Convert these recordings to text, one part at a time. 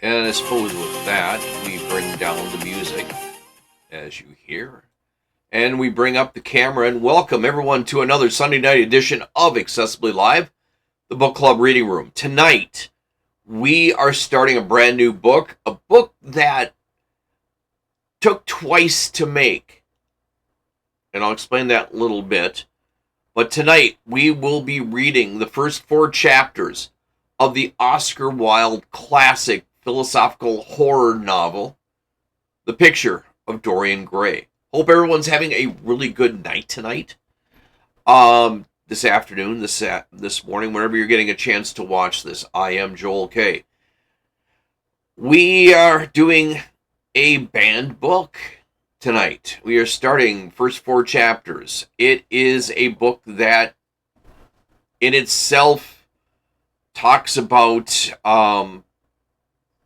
And I suppose with that, we bring down the music, as you hear. And we bring up the camera and welcome everyone to another Sunday night edition of Accessibly Live, the book club reading room. Tonight, we are starting a brand new book, a book that took twice to make. And I'll explain that a little bit. But tonight, we will be reading the first 4 chapters of the Oscar Wilde classic philosophical horror novel, The Picture of Dorian Gray. Hope everyone's having a really good night tonight. This afternoon, this morning, whenever you're getting a chance to watch this. I am Joel K. We are doing a banned book tonight. We are starting first 4 chapters. It is a book that in itself talks about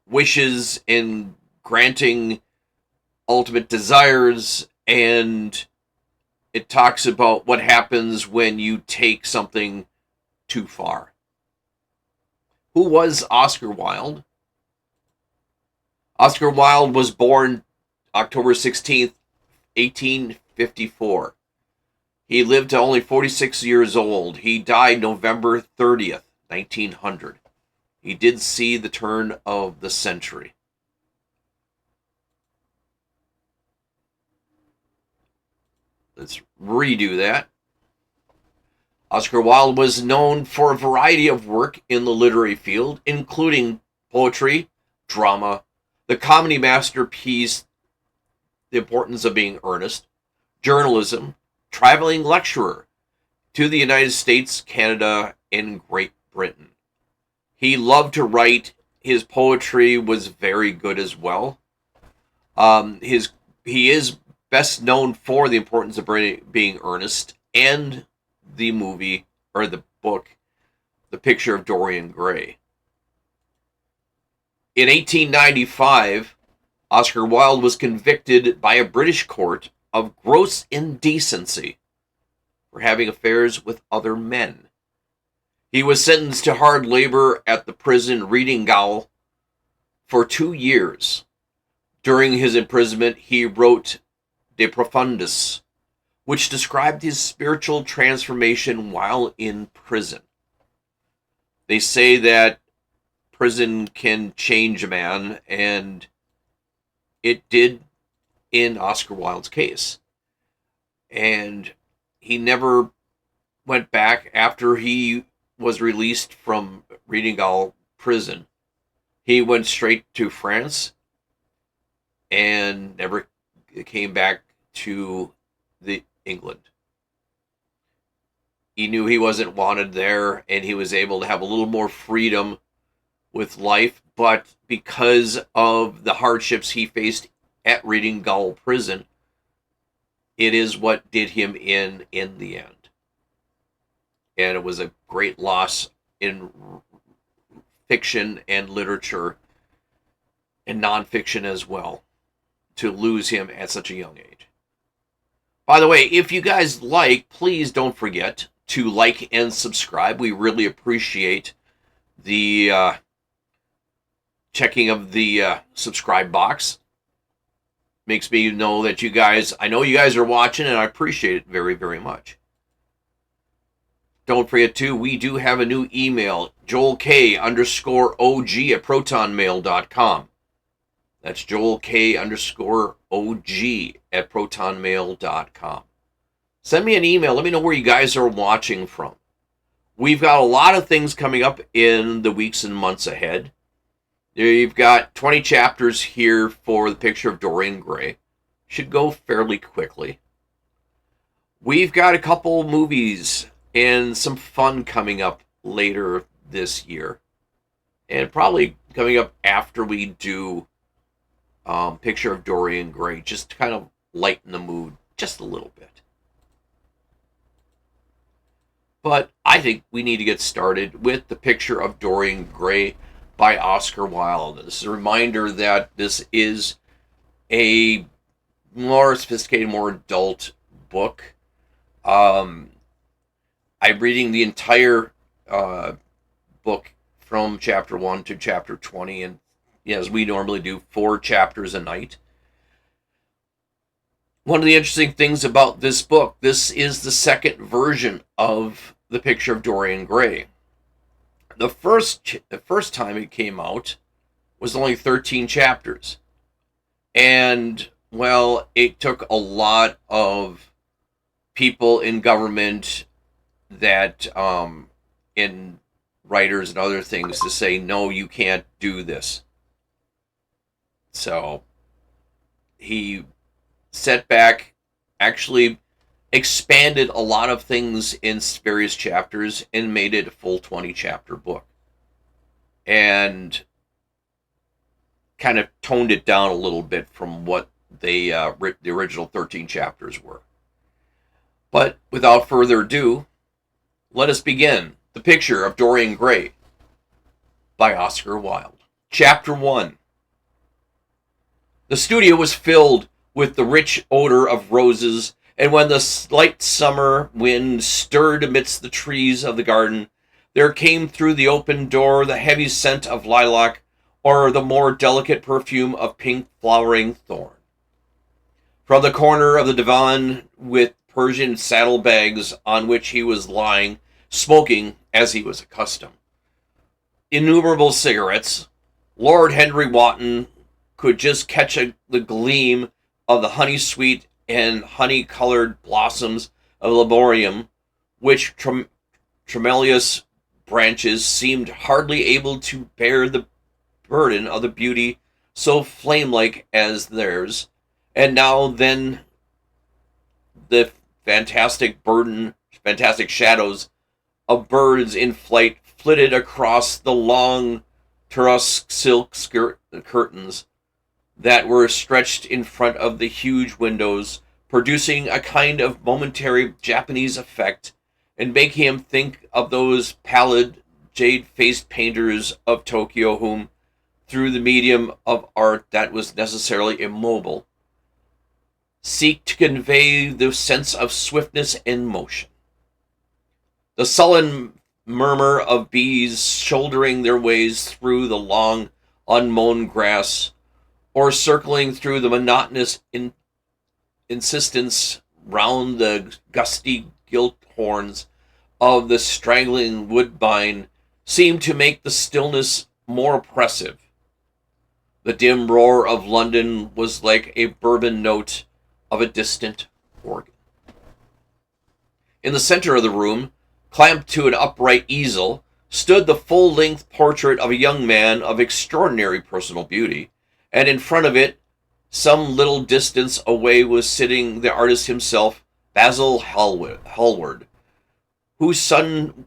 wishes and granting ultimate desires, and it talks about what happens when you take something too far. Who was Oscar Wilde? Oscar Wilde was born October 16th, 1854. He lived to only 46 years old. He died November 30th, 1900. He did see the turn of the century. Let's redo that. Oscar Wilde was known for a variety of work in the literary field, including poetry, drama, the comedy masterpiece, The Importance of Being Earnest, journalism, traveling lecturer to the United States, Canada, and Great Britain. He loved to write. His poetry was very good as well. He is best known for The Importance of Being Earnest and the movie, or the book, The Picture of Dorian Gray. In 1895, Oscar Wilde was convicted by a British court of gross indecency for having affairs with other men. He was sentenced to hard labor at the prison reading gaol for 2 years. During his imprisonment, he wrote De Profundis, which described his spiritual transformation while in prison. They say that prison can change a man, and it did in Oscar Wilde's case. And he never went back after he was released from reading gaol prison. He went straight to France and never came back to England. He knew he wasn't wanted there, and he was able to have a little more freedom with life, but because of the hardships he faced at reading gaol prison, it is what did him in the end. And it was a great loss in fiction and literature and nonfiction as well to lose him at such a young age. By the way, if you guys like, please don't forget to like and subscribe. We really appreciate the checking of the subscribe box. Makes me know that I know you guys are watching, and I appreciate it very, very much. Don't forget, too, we do have a new email, joelk_OG@protonmail.com. That's joelk_OG@protonmail.com. Send me an email. Let me know where you guys are watching from. We've got a lot of things coming up in the weeks and months ahead. You've got 20 chapters here for the Picture of Dorian Gray. Should go fairly quickly. We've got a couple movies and some fun coming up later this year. And probably coming up after we do Picture of Dorian Gray, just to kind of lighten the mood just a little bit. But I think we need to get started with the Picture of Dorian Gray by Oscar Wilde. This is a reminder that this is a more sophisticated, more adult book. I'm reading the entire book from chapter 1 to chapter 20, and as we normally do, 4 chapters a night. One of the interesting things about this book, this is the second version of the Picture of Dorian Gray. The first time it came out was only 13 chapters. And, well, it took a lot of people in government that, in writers and other things, to say, no, you can't do this. So, he set back, actually expanded a lot of things in various chapters and made it a full 20-chapter book. And kind of toned it down a little bit from what the original 13 chapters were. But without further ado, let us begin. The Picture of Dorian Gray by Oscar Wilde. Chapter 1. The studio was filled with the rich odor of roses, and when the slight summer wind stirred amidst the trees of the garden, there came through the open door the heavy scent of lilac, or the more delicate perfume of pink flowering thorn. From the corner of the divan with Persian saddlebags on which he was lying, smoking as he was accustomed innumerable cigarettes, Lord Henry Wotton could just catch the gleam of the honey-sweet and honey-colored blossoms of laborium, which tremulous branches seemed hardly able to bear the burden of the beauty so flame-like as theirs, and now then the fantastic shadows of birds in flight flitted across the long Turusque silk curtains that were stretched in front of the huge windows, producing a kind of momentary Japanese effect, and making him think of those pallid, jade-faced painters of Tokyo whom, through the medium of art that was necessarily immobile, seek to convey the sense of swiftness and motion. The sullen murmur of bees shouldering their ways through the long, unmown grass, or circling through the monotonous insistence round the gusty gilt horns of the straggling woodbine, seemed to make the stillness more oppressive. The dim roar of London was like a bourbon note of a distant organ. In the center of the room, clamped to an upright easel, stood the full-length portrait of a young man of extraordinary personal beauty, and in front of it, some little distance away, was sitting the artist himself, Basil Hallward, whose sudden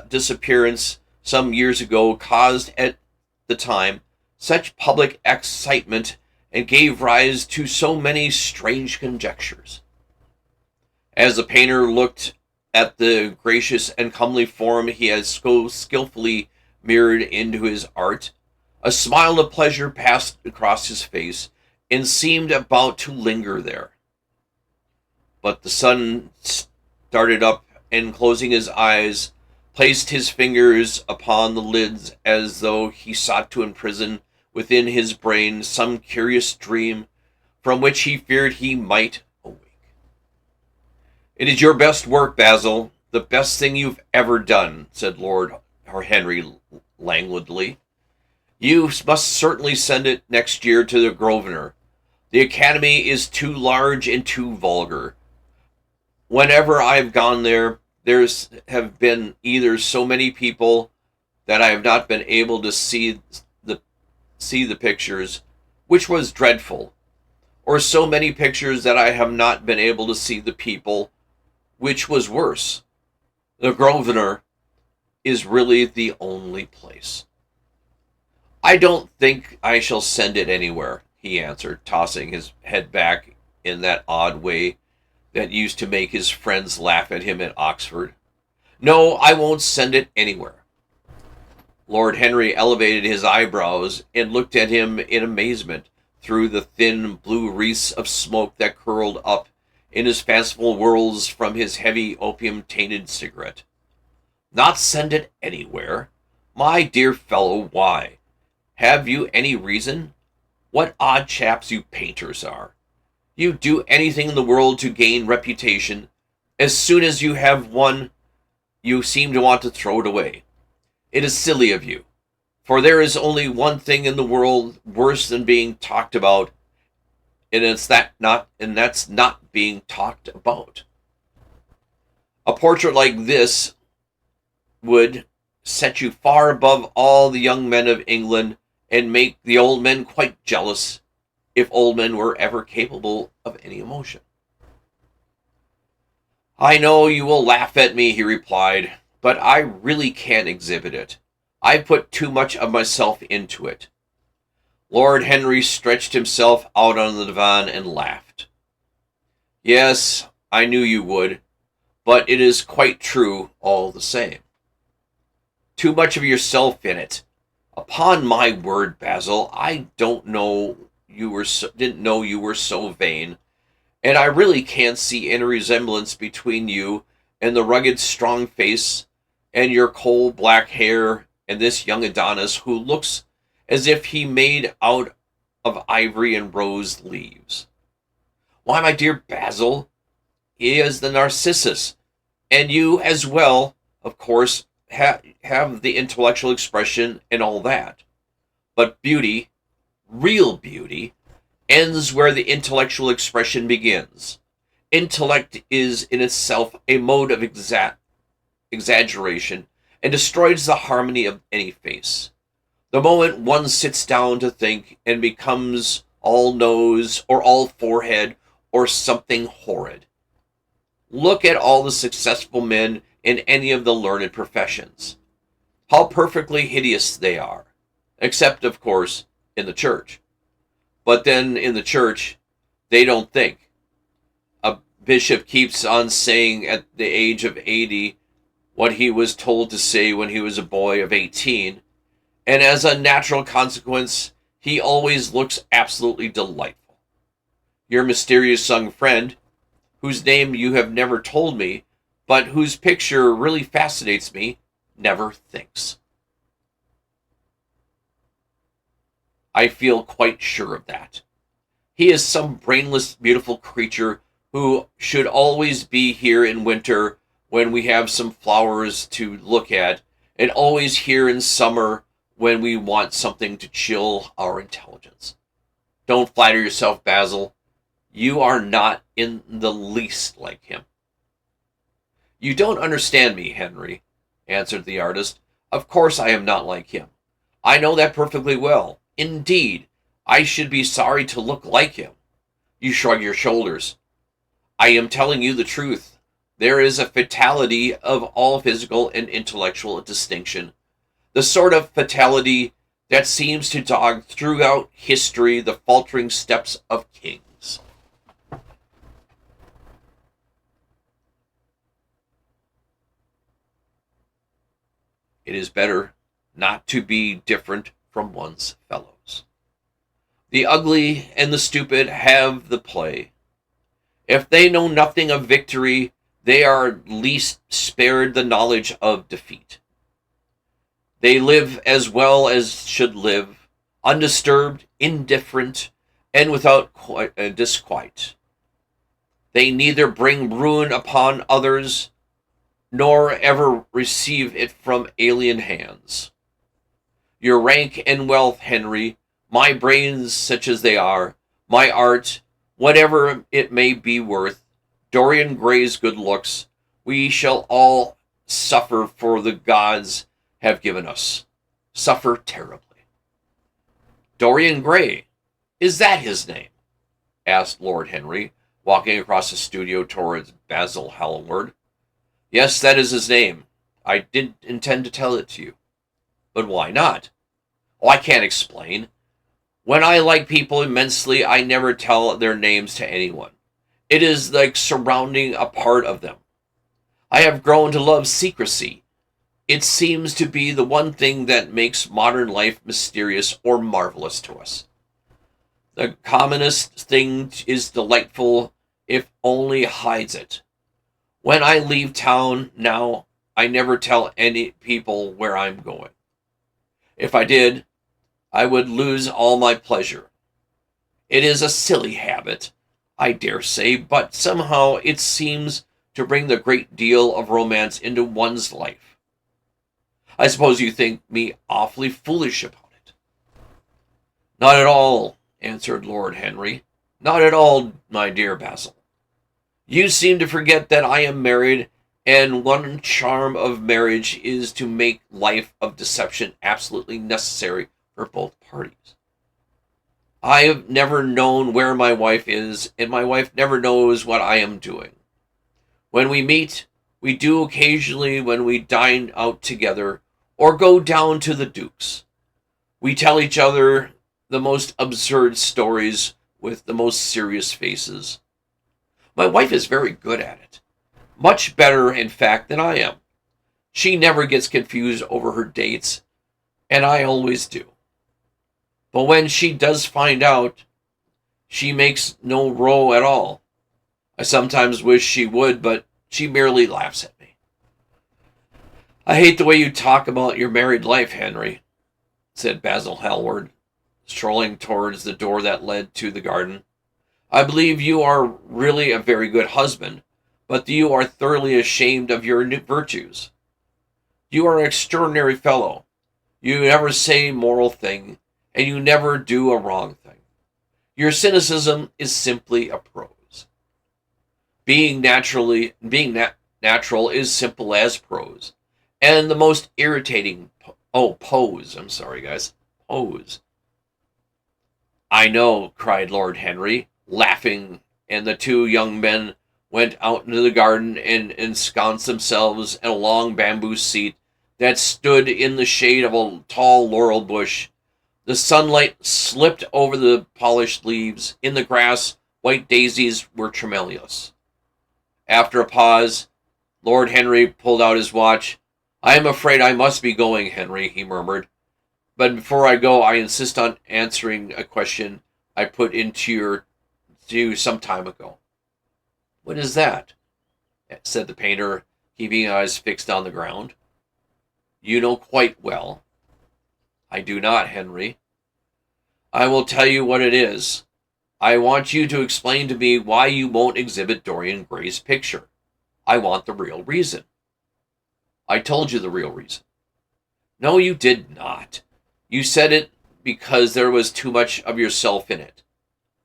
disappearance some years ago caused at the time such public excitement and gave rise to so many strange conjectures. As the painter looked at the gracious and comely form he had so skillfully mirrored into his art, a smile of pleasure passed across his face and seemed about to linger there. But the sun started up and, closing his eyes, placed his fingers upon the lids as though he sought to imprison within his brain some curious dream from which he feared he might awake. "It is your best work, Basil, the best thing you've ever done," said Lord Henry languidly. "You must certainly send it next year to the Grosvenor. The Academy is too large and too vulgar. Whenever I've gone there, There's have been either so many people that I have not been able to the see the pictures, which was dreadful, or so many pictures that I have not been able to see the people, which was worse. The Grosvenor is really the only place. I don't think I shall send it anywhere, he answered, tossing his head back in that odd way that used to make his friends laugh at him at Oxford. No, I won't send it anywhere. Lord Henry elevated his eyebrows and looked at him in amazement through the thin blue wreaths of smoke that curled up in his fanciful whirls from his heavy opium-tainted cigarette. Not send it anywhere? My dear fellow, why? Have you any reason? What odd chaps you painters are. You do anything in the world to gain reputation. As soon as you have one, you seem to want to throw it away. It is silly of you, for there is only one thing in the world worse than being talked about, and that's not being talked about. A portrait like this would set you far above all the young men of England and make the old men quite jealous, if old men were ever capable of any emotion. I know you will laugh at me, he replied, but I really can't exhibit it. I put too much of myself into it. Lord Henry stretched himself out on the divan and laughed. Yes, I knew you would, but it is quite true all the same. Too much of yourself in it. Upon my word, Basil, I didn't know you were so vain, and I really can't see any resemblance between you and the rugged, strong face and your coal black hair and this young Adonis who looks as if he made out of ivory and rose leaves. Why, my dear Basil, he is the Narcissus, and you as well, of course, have the intellectual expression and all that. But beauty, real beauty, ends where the intellectual expression begins. Intellect is in itself a mode of exaggeration and destroys the harmony of any face. The moment one sits down to think and becomes all nose or all forehead or something horrid. Look at all the successful men in any of the learned professions. How perfectly hideous they are, except, of course, in the church. But then in the church, they don't think. A bishop keeps on saying at the age of 80 what he was told to say when he was a boy of 18, and as a natural consequence, he always looks absolutely delightful. Your mysterious young friend, whose name you have never told me, but whose picture really fascinates me, never thinks. I feel quite sure of that. He is some brainless, beautiful creature who should always be here in winter when we have some flowers to look at, and always here in summer when we want something to chill our intelligence. Don't flatter yourself, Basil. You are not in the least like him. You don't understand me, Henry, answered the artist. Of course I am not like him. I know that perfectly well. Indeed, I should be sorry to look like him. You shrug your shoulders. I am telling you the truth. There is a fatality of all physical and intellectual distinction, the sort of fatality that seems to dog throughout history the faltering steps of kings. It is better not to be different from one's fellows. The ugly and the stupid have the play. If they know nothing of victory, they are at least spared the knowledge of defeat. They live as well as should live, undisturbed, indifferent, and without disquiet. They neither bring ruin upon others, nor ever receive it from alien hands. Your rank and wealth, Henry, my brains such as they are, my art, whatever it may be worth, Dorian Gray's good looks, We shall all suffer for the gods have given us. Suffer terribly. Dorian Gray, is that his name? Asked Lord Henry, walking across the studio towards Basil Hallward. Yes, that is his name. I didn't intend to tell it to you. But why not? Oh, I can't explain. When I like people immensely, I never tell their names to anyone. It is like surrounding a part of them. I have grown to love secrecy. It seems to be the one thing that makes modern life mysterious or marvelous to us. The commonest thing is delightful if only hides it. When I leave town now, I never tell any people where I'm going. If I did, I would lose all my pleasure. It is a silly habit, I dare say, but somehow it seems to bring the great deal of romance into one's life. I suppose you think me awfully foolish about it. Not at all, answered Lord Henry. Not at all, my dear Basil. You seem to forget that I am married, and one charm of marriage is to make life of deception absolutely necessary for both parties. I have never known where my wife is, and my wife never knows what I am doing. When we meet, we do occasionally when we dine out together, or go down to the Duke's. We tell each other the most absurd stories with the most serious faces. My wife is very good at it. Much better, in fact, than I am. She never gets confused over her dates, and I always do. But when she does find out, she makes no row at all. I sometimes wish she would, but she merely laughs at me. I hate the way you talk about your married life, Henry, said Basil Hallward, strolling towards the door that led to the garden. I believe you are really a very good husband, but you are thoroughly ashamed of your virtues. You are an extraordinary fellow. You never say a moral thing, and you never do a wrong thing. Your cynicism is simply a prose. Being natural is simple as prose, and the most irritating pose. I'm sorry, guys. Pose. I know, cried Lord Henry, laughing, and the two young men went out into the garden and ensconced themselves in a long bamboo seat that stood in the shade of a tall laurel bush. The sunlight slipped over the polished leaves. In the grass, white daisies were tremulous. After a pause, Lord Henry pulled out his watch. I am afraid I must be going, Henry, he murmured. But before I go, I insist on answering a question I put to you some time ago. What is that? Said the painter, keeping his eyes fixed on the ground. You know quite well. I do not, Henry. I will tell you what it is. I want you to explain to me why you won't exhibit Dorian Gray's picture. I want the real reason. I told you the real reason. No, you did not. You said it because there was too much of yourself in it.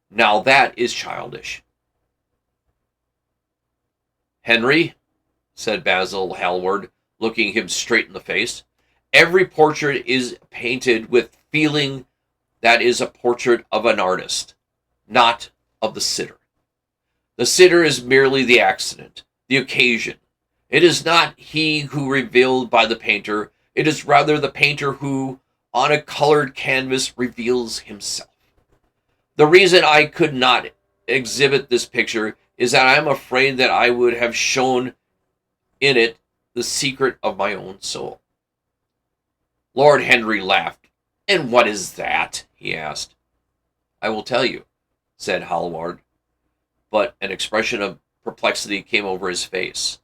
Now that is childish. Henry, said Basil Hallward, looking him straight in the face, every portrait is painted with feeling that is a portrait of an artist, not of the sitter. The sitter is merely the accident, the occasion. It is not he who revealed by the painter, it is rather the painter who, on a colored canvas, reveals himself. The reason I could not exhibit this picture is that I am afraid that I would have shown in it the secret of my own soul. Lord Henry laughed. And what is that? He asked. I will tell you, said Hallward, but an expression of perplexity came over his face.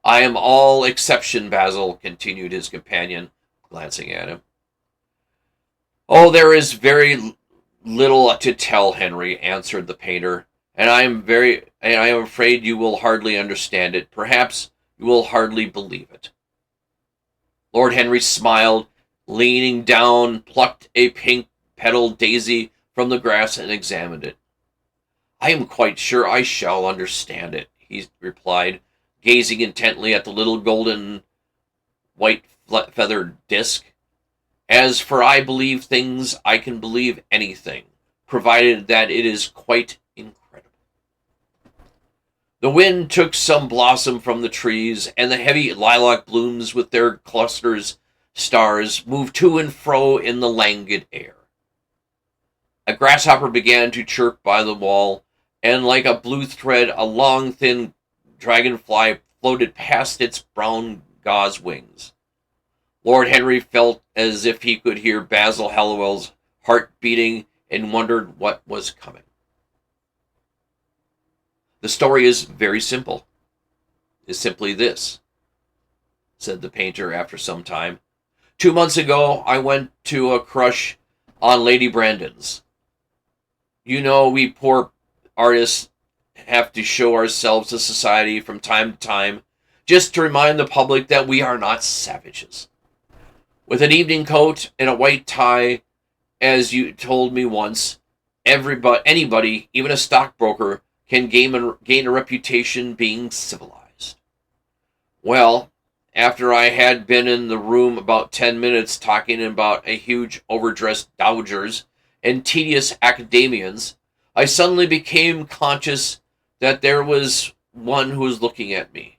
I am all exception, Basil, continued his companion, glancing at him. Oh, there is very little to tell, Henry, answered the painter, and I am afraid you will hardly understand it. Perhaps you will hardly believe it. Lord Henry smiled, leaning down, plucked a pink-petaled daisy from the grass and examined it. I am quite sure I shall understand it, he replied, gazing intently at the little golden white feathered disc. As for I believe things, I can believe anything, provided that it is quite incredible. The wind took some blossom from the trees, and the heavy lilac blooms with their clusters stars moved to and fro in the languid air. A grasshopper began to chirp by the wall, and like a blue thread, a long, thin dragonfly floated past its brown gauze wings. Lord Henry felt as if he could hear Basil Hallowell's heart beating and wondered what was coming. The story is very simple. It's simply this, said the painter after some time. 2 months ago, I went to a crush on Lady Brandon's. You know, we poor artists have to show ourselves to society from time to time, just to remind the public that we are not savages. With an evening coat and a white tie, as you told me once, anybody, even a stockbroker, can gain a reputation being civilized. Well, after I had been in the room about 10 minutes talking about a huge overdressed dowagers and tedious academians, I suddenly became conscious that there was one who was looking at me.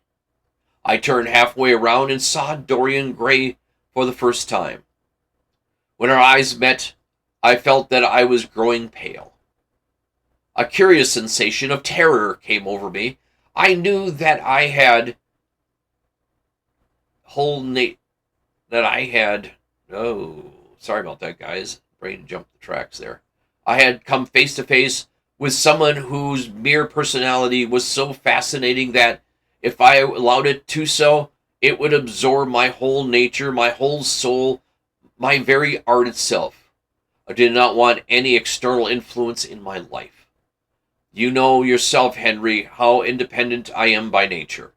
I turned halfway around and saw Dorian Gray for the first time. When our eyes met, I felt that I was growing pale. A curious sensation of terror came over me. I knew that I had sorry about that, guys. Brain jumped the tracks there. I had come face to face with someone whose mere personality was so fascinating that, if I allowed it to so, it would absorb my whole nature, my whole soul, my very art itself. I did not want any external influence in my life. You know yourself, Henry, how independent I am by nature.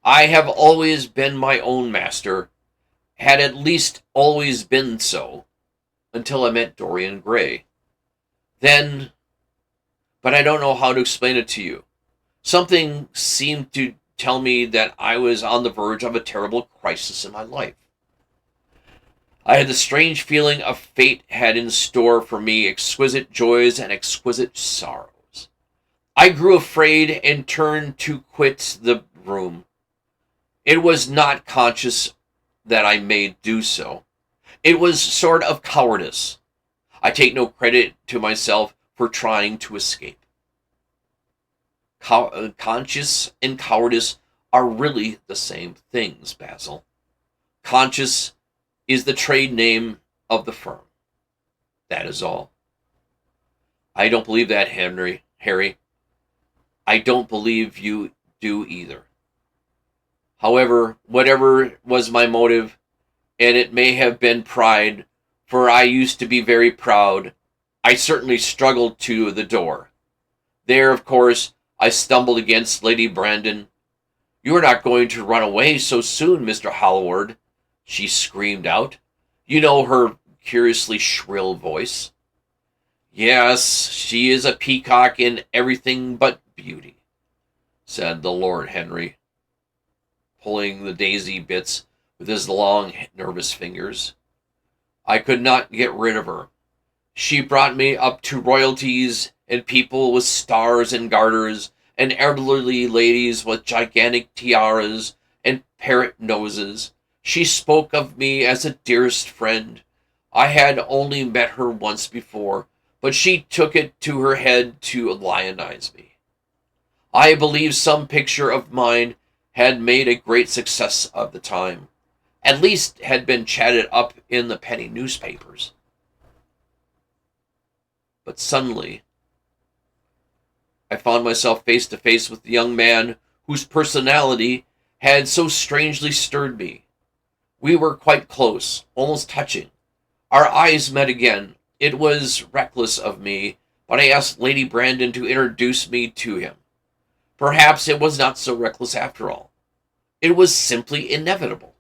I have always been my own master, had at least always been so, until I met Dorian Gray. Then, but I don't know how to explain it to you. Something seemed to tell me that I was on the verge of a terrible crisis in my life. I had the strange feeling of fate had in store for me exquisite joys and exquisite sorrows. I grew afraid and turned to quit the room. It was not conscious that I may do so. It was sort of cowardice. I take no credit to myself for trying to escape. Conscience and cowardice are really the same things, Basil. Conscience is the trade name of the firm. That is all. I don't believe that, Harry. I don't believe you do either. However, whatever was my motive, and it may have been pride, for I used to be very proud, I certainly struggled to the door. There, of course, I stumbled against Lady Brandon. You are not going to run away so soon, Mr. Hallward, she screamed out. You know her curiously shrill voice. Yes, she is a peacock in everything but beauty, said the Lord Henry, pulling the daisy bits with his long, nervous fingers. I could not get rid of her. She brought me up to royalties and people with stars and garters, and elderly ladies with gigantic tiaras and parrot noses. She spoke of me as a dearest friend. I had only met her once before, but she took it to her head to lionize me. I believe some picture of mine had made a great success of the time. At least had been chatted up in the penny newspapers. But suddenly, I found myself face to face with the young man whose personality had so strangely stirred me. We were quite close, almost touching. Our eyes met again. It was reckless of me, but I asked Lady Brandon to introduce me to him. Perhaps it was not so reckless after all. It was simply inevitable.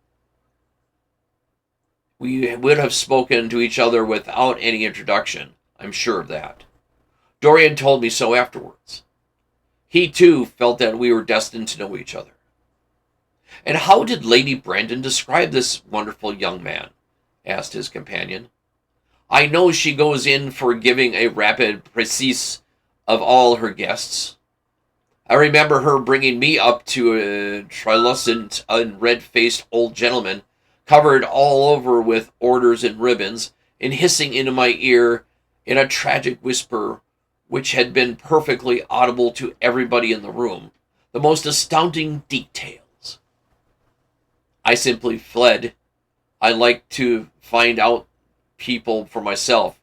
We would have spoken to each other without any introduction, I'm sure of that. Dorian told me so afterwards. He, too, felt that we were destined to know each other. And how did Lady Brandon describe this wonderful young man? Asked his companion. I know she goes in for giving a rapid précis of all her guests. I remember her bringing me up to a truculent and red-faced old gentleman, covered all over with orders and ribbons, and hissing into my ear in a tragic whisper which had been perfectly audible to everybody in the room, the most astounding details. I simply fled. I like to find out people for myself,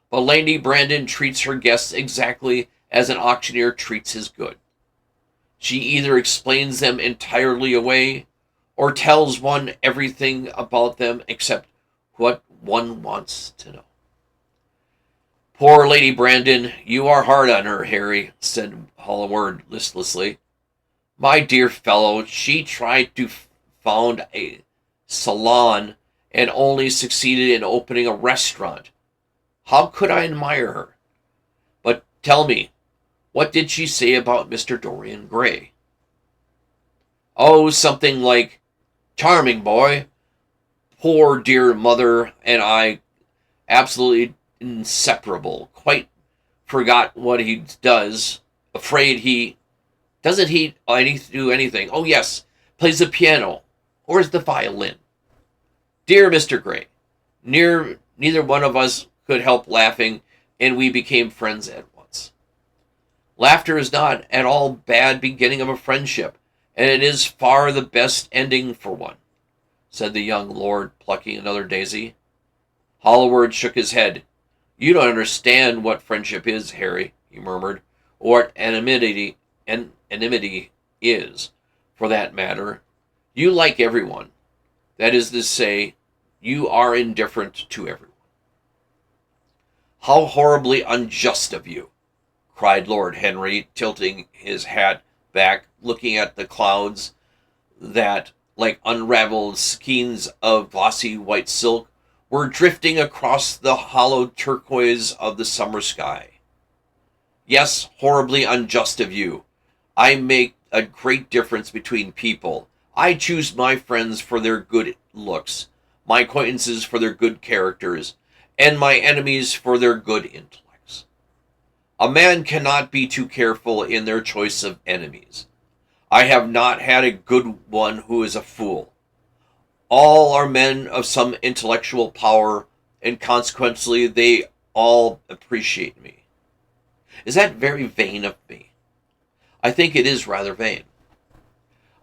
but Lady Brandon treats her guests exactly as an auctioneer treats his goods. She either explains them entirely away, or tells one everything about them except what one wants to know. Poor Lady Brandon, you are hard on her, Harry, said Hallward listlessly. My dear fellow, she tried to found a salon and only succeeded in opening a restaurant. How could I admire her? But tell me, what did she say about Mr. Dorian Gray? Oh, something like, charming boy, poor dear mother and I absolutely inseparable, quite forgot what he does, afraid he, doesn't he do anything? Oh yes, plays the piano, or is the violin. Dear Mr. Gray, neither one of us could help laughing, and we became friends at once. Laughter is not at all bad beginning of a friendship, and it is far the best ending for one, said the young lord, plucking another daisy. Hallward shook his head. You don't understand what friendship is, Harry, he murmured, or what enmity is, for that matter. You like everyone. That is to say, you are indifferent to everyone. How horribly unjust of you, cried Lord Henry, tilting his hat back, looking at the clouds that, like unraveled skeins of glossy white silk, were drifting across the hollow turquoise of the summer sky. Yes, horribly unjust of you. I make a great difference between people. I choose my friends for their good looks, my acquaintances for their good characters, and my enemies for their good intellects. A man cannot be too careful in their choice of enemies. I have not had a good one who is a fool. All are men of some intellectual power, and consequently they all appreciate me. Is that very vain of me? I think it is rather vain.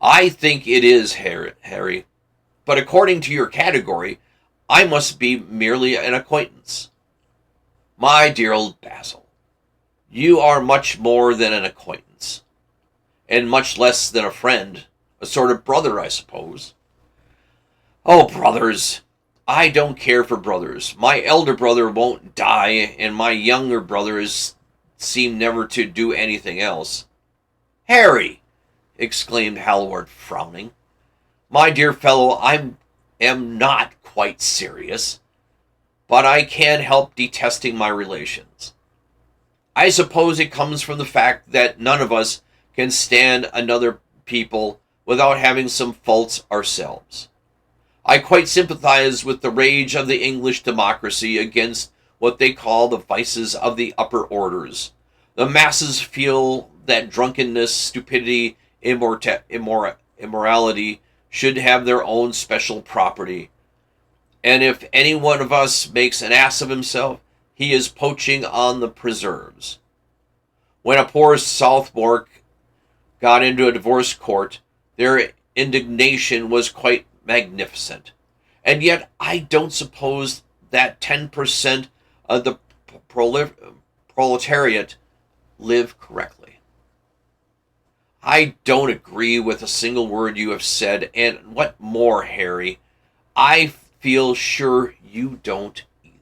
I think it is, Harry, but according to your category, I must be merely an acquaintance. My dear old Basil, you are much more than an acquaintance, and much less than a friend, a sort of brother, I suppose. Oh, brothers! I don't care for brothers. My elder brother won't die, and my younger brothers seem never to do anything else. Harry! Exclaimed Hallward, frowning. My dear fellow, I am not quite serious, but I can't help detesting my relations. I suppose it comes from the fact that none of us can stand another people without having some faults ourselves. I quite sympathize with the rage of the English democracy against what they call the vices of the upper orders. The masses feel that drunkenness, stupidity, immorality should have their own special property. And if any one of us makes an ass of himself, he is poaching on the preserves. When a poor Southwark got into a divorce court, their indignation was quite magnificent. And yet I don't suppose that 10% of the proletariat live correctly. I don't agree with a single word you have said, and what more, Harry, I feel sure you don't either.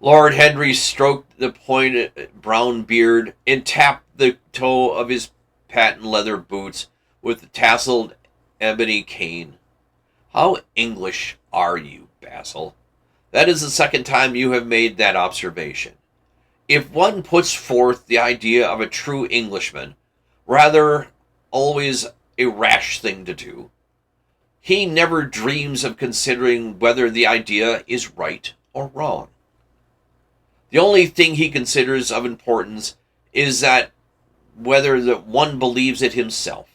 Lord Henry stroked the pointed brown beard and tapped the toe of his patent leather boots with the tasseled ebony cane. How English are you, Basil? That is the second time you have made that observation. If one puts forth the idea of a true Englishman, rather always a rash thing to do. He never dreams of considering whether the idea is right or wrong. The only thing he considers of importance is that whether the one believes it himself.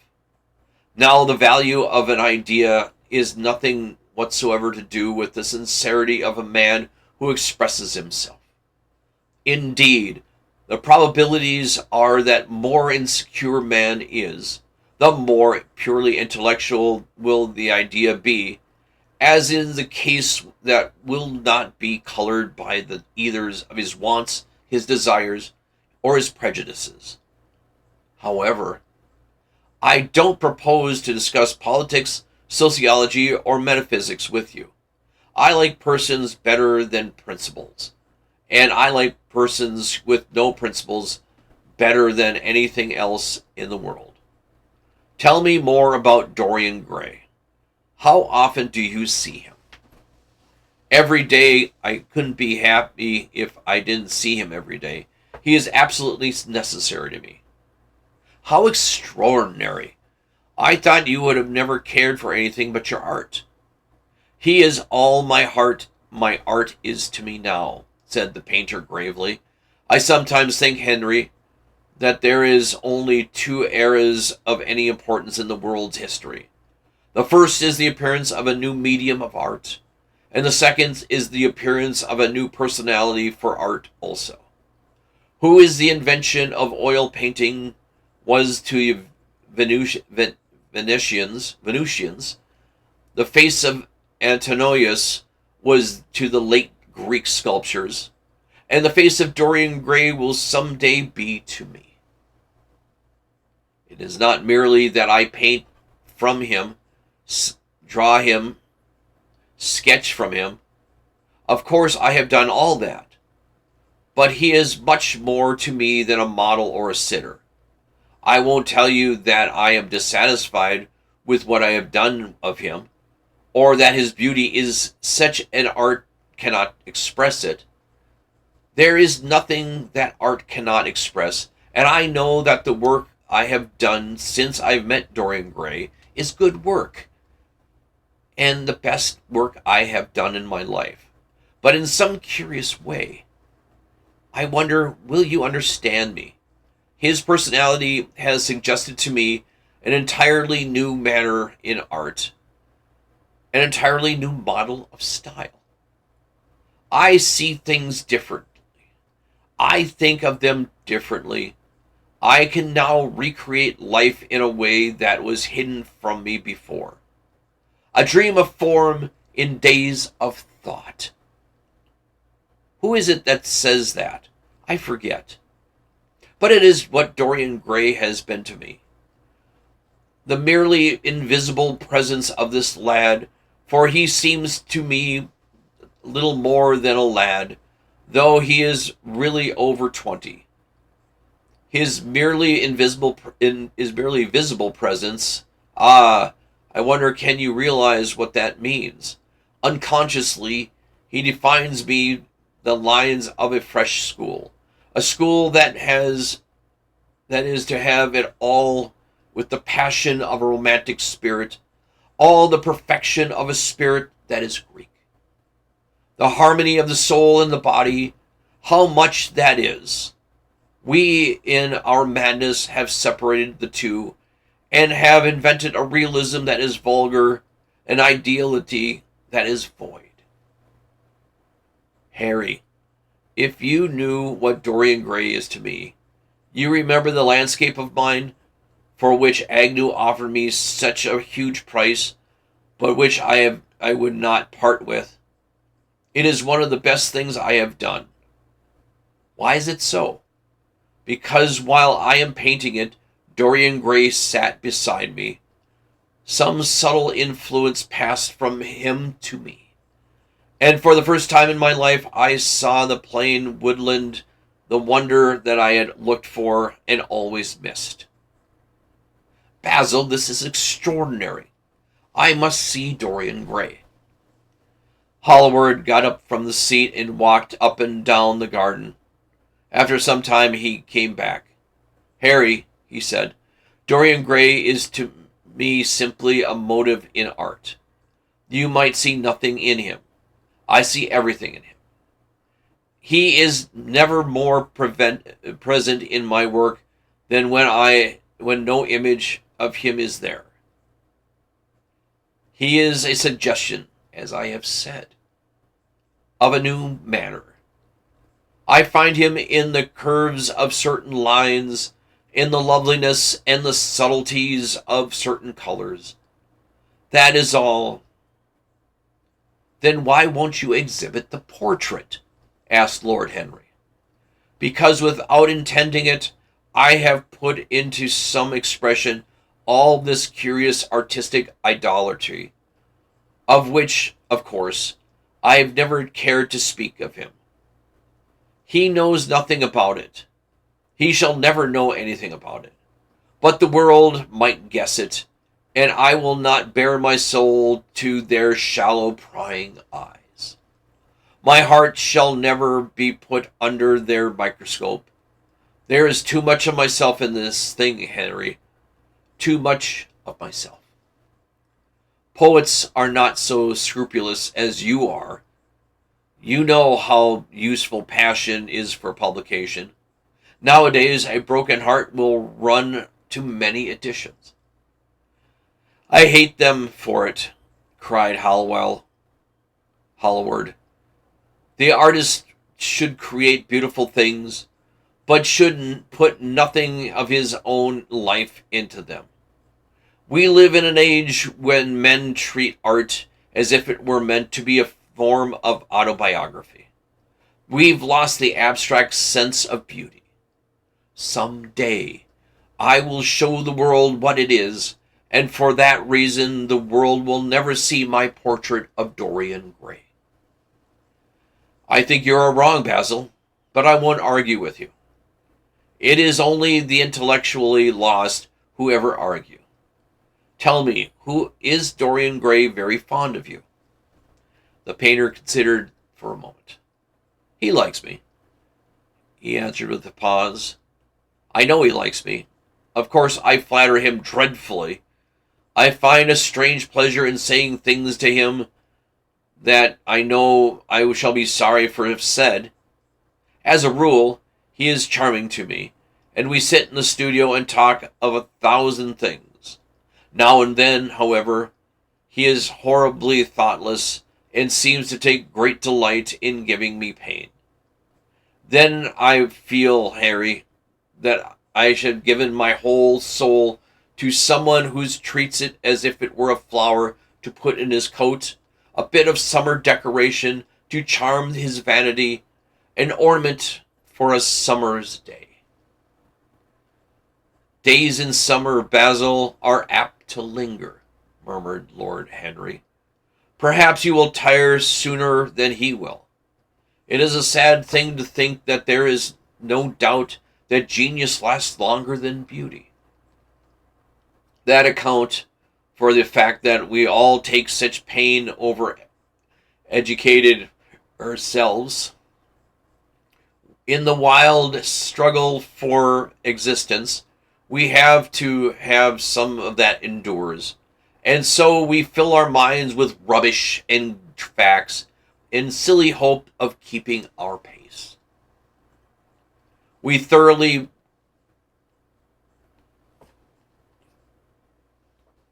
Now, the value of an idea is nothing whatsoever to do with the sincerity of a man who expresses himself. Indeed, the probabilities are that more insecure man is, the more purely intellectual will the idea be, as in the case that will not be colored by the either of his wants, his desires, or his prejudices. However, I don't propose to discuss politics, sociology, or metaphysics with you. I like persons better than principles, and I like persons with no principles better than anything else in the world. Tell me more about Dorian Gray. How often do you see him? Every day. I couldn't be happy if I didn't see him every day. He is absolutely necessary to me. How extraordinary. I thought you would have never cared for anything but your art. He is all my art is to me now, said the painter gravely. I sometimes think, Henry, that there is only two eras of any importance in the world's history. The first is the appearance of a new medium of art, and the second is the appearance of a new personality for art also. Who is the invention of oil painting was to Venetians, the face of Antinous was to the late Greek sculptures, and the face of Dorian Gray will someday be to me. It is not merely that I paint from him, draw him, sketch from him. Of course, I have done all that. But he is much more to me than a model or a sitter. I won't tell you that I am dissatisfied with what I have done of him, or that his beauty is such an art cannot express it. There is nothing that art cannot express, and I know that the work I have done since I've met Dorian Gray is good work, and the best work I have done in my life. But in some curious way, I wonder, will you understand me? His personality has suggested to me an entirely new manner in art, an entirely new model of style. I see things differently. I think of them differently. I can now recreate life in a way that was hidden from me before. A dream of form in days of thought. Who is it that says that? I forget. But it is what Dorian Gray has been to me. The merely invisible presence of this lad, for he seems to me little more than a lad, though he is really over 20. His merely visible presence, I wonder, can you realize what that means? Unconsciously, he defines me the lines of a fresh school. A school that is to have it all with the passion of a romantic spirit, all the perfection of a spirit that is Greek. The harmony of the soul and the body, how much that is. We, in our madness, have separated the two, and have invented a realism that is vulgar, an ideality that is void. Harry, if you knew what Dorian Gray is to me, you remember the landscape of mine, for which Agnew offered me such a huge price, but which I would not part with. It is one of the best things I have done. Why is it so? Because while I am painting it, Dorian Gray sat beside me. Some subtle influence passed from him to me. And for the first time in my life, I saw the plain woodland, the wonder that I had looked for and always missed. Basil, this is extraordinary. I must see Dorian Gray. Hallward got up from the seat and walked up and down the garden. After some time, he came back. Harry, he said, Dorian Gray is to me simply a motive in art. You might see nothing in him. I see everything in him. He is never more present in my work than when no image of him is there. He is a suggestion, as I have said, of a new manner. I find him in the curves of certain lines, in the loveliness and the subtleties of certain colors. That is all. Then why won't you exhibit the portrait? Asked Lord Henry. Because without intending it, I have put into some expression all this curious artistic idolatry, of which, of course, I have never cared to speak of him. He knows nothing about it. He shall never know anything about it. But the world might guess it, and I will not bare my soul to their shallow prying eyes. My heart shall never be put under their microscope. There is too much of myself in this thing, Henry. Too much of myself. Poets are not so scrupulous as you are. You know how useful passion is for publication. Nowadays, a broken heart will run to many editions. I hate them for it, cried Halloward. The artist should create beautiful things, but shouldn't put nothing of his own life into them. We live in an age when men treat art as if it were meant to be a form of autobiography. We've lost the abstract sense of beauty. Some day, I will show the world what it is, and for that reason the world will never see my portrait of Dorian Gray. I think you are wrong, Basil, but I won't argue with you. It is only the intellectually lost who ever argue. Tell me, who is Dorian Gray very fond of you? The painter considered for a moment. He likes me, he answered with a pause. I know he likes me. Of course, I flatter him dreadfully. I find a strange pleasure in saying things to him that I know I shall be sorry for have said. As a rule, he is charming to me, and we sit in the studio and talk of 1,000 things. Now and then, however, he is horribly thoughtless and seems to take great delight in giving me pain. Then I feel, Harry, that I should have given my whole soul to someone who treats it as if it were a flower to put in his coat, a bit of summer decoration to charm his vanity, an ornament for a summer's day. Days in summer, Basil, are apt to linger, murmured Lord Henry. Perhaps you will tire sooner than he will. It is a sad thing to think that there is no doubt that genius lasts longer than beauty. That account for the fact that we all take such pain over educated ourselves. In the wild struggle for existence, we have to have some of that endures. And so we fill our minds with rubbish and facts in silly hope of keeping our pace. We thoroughly...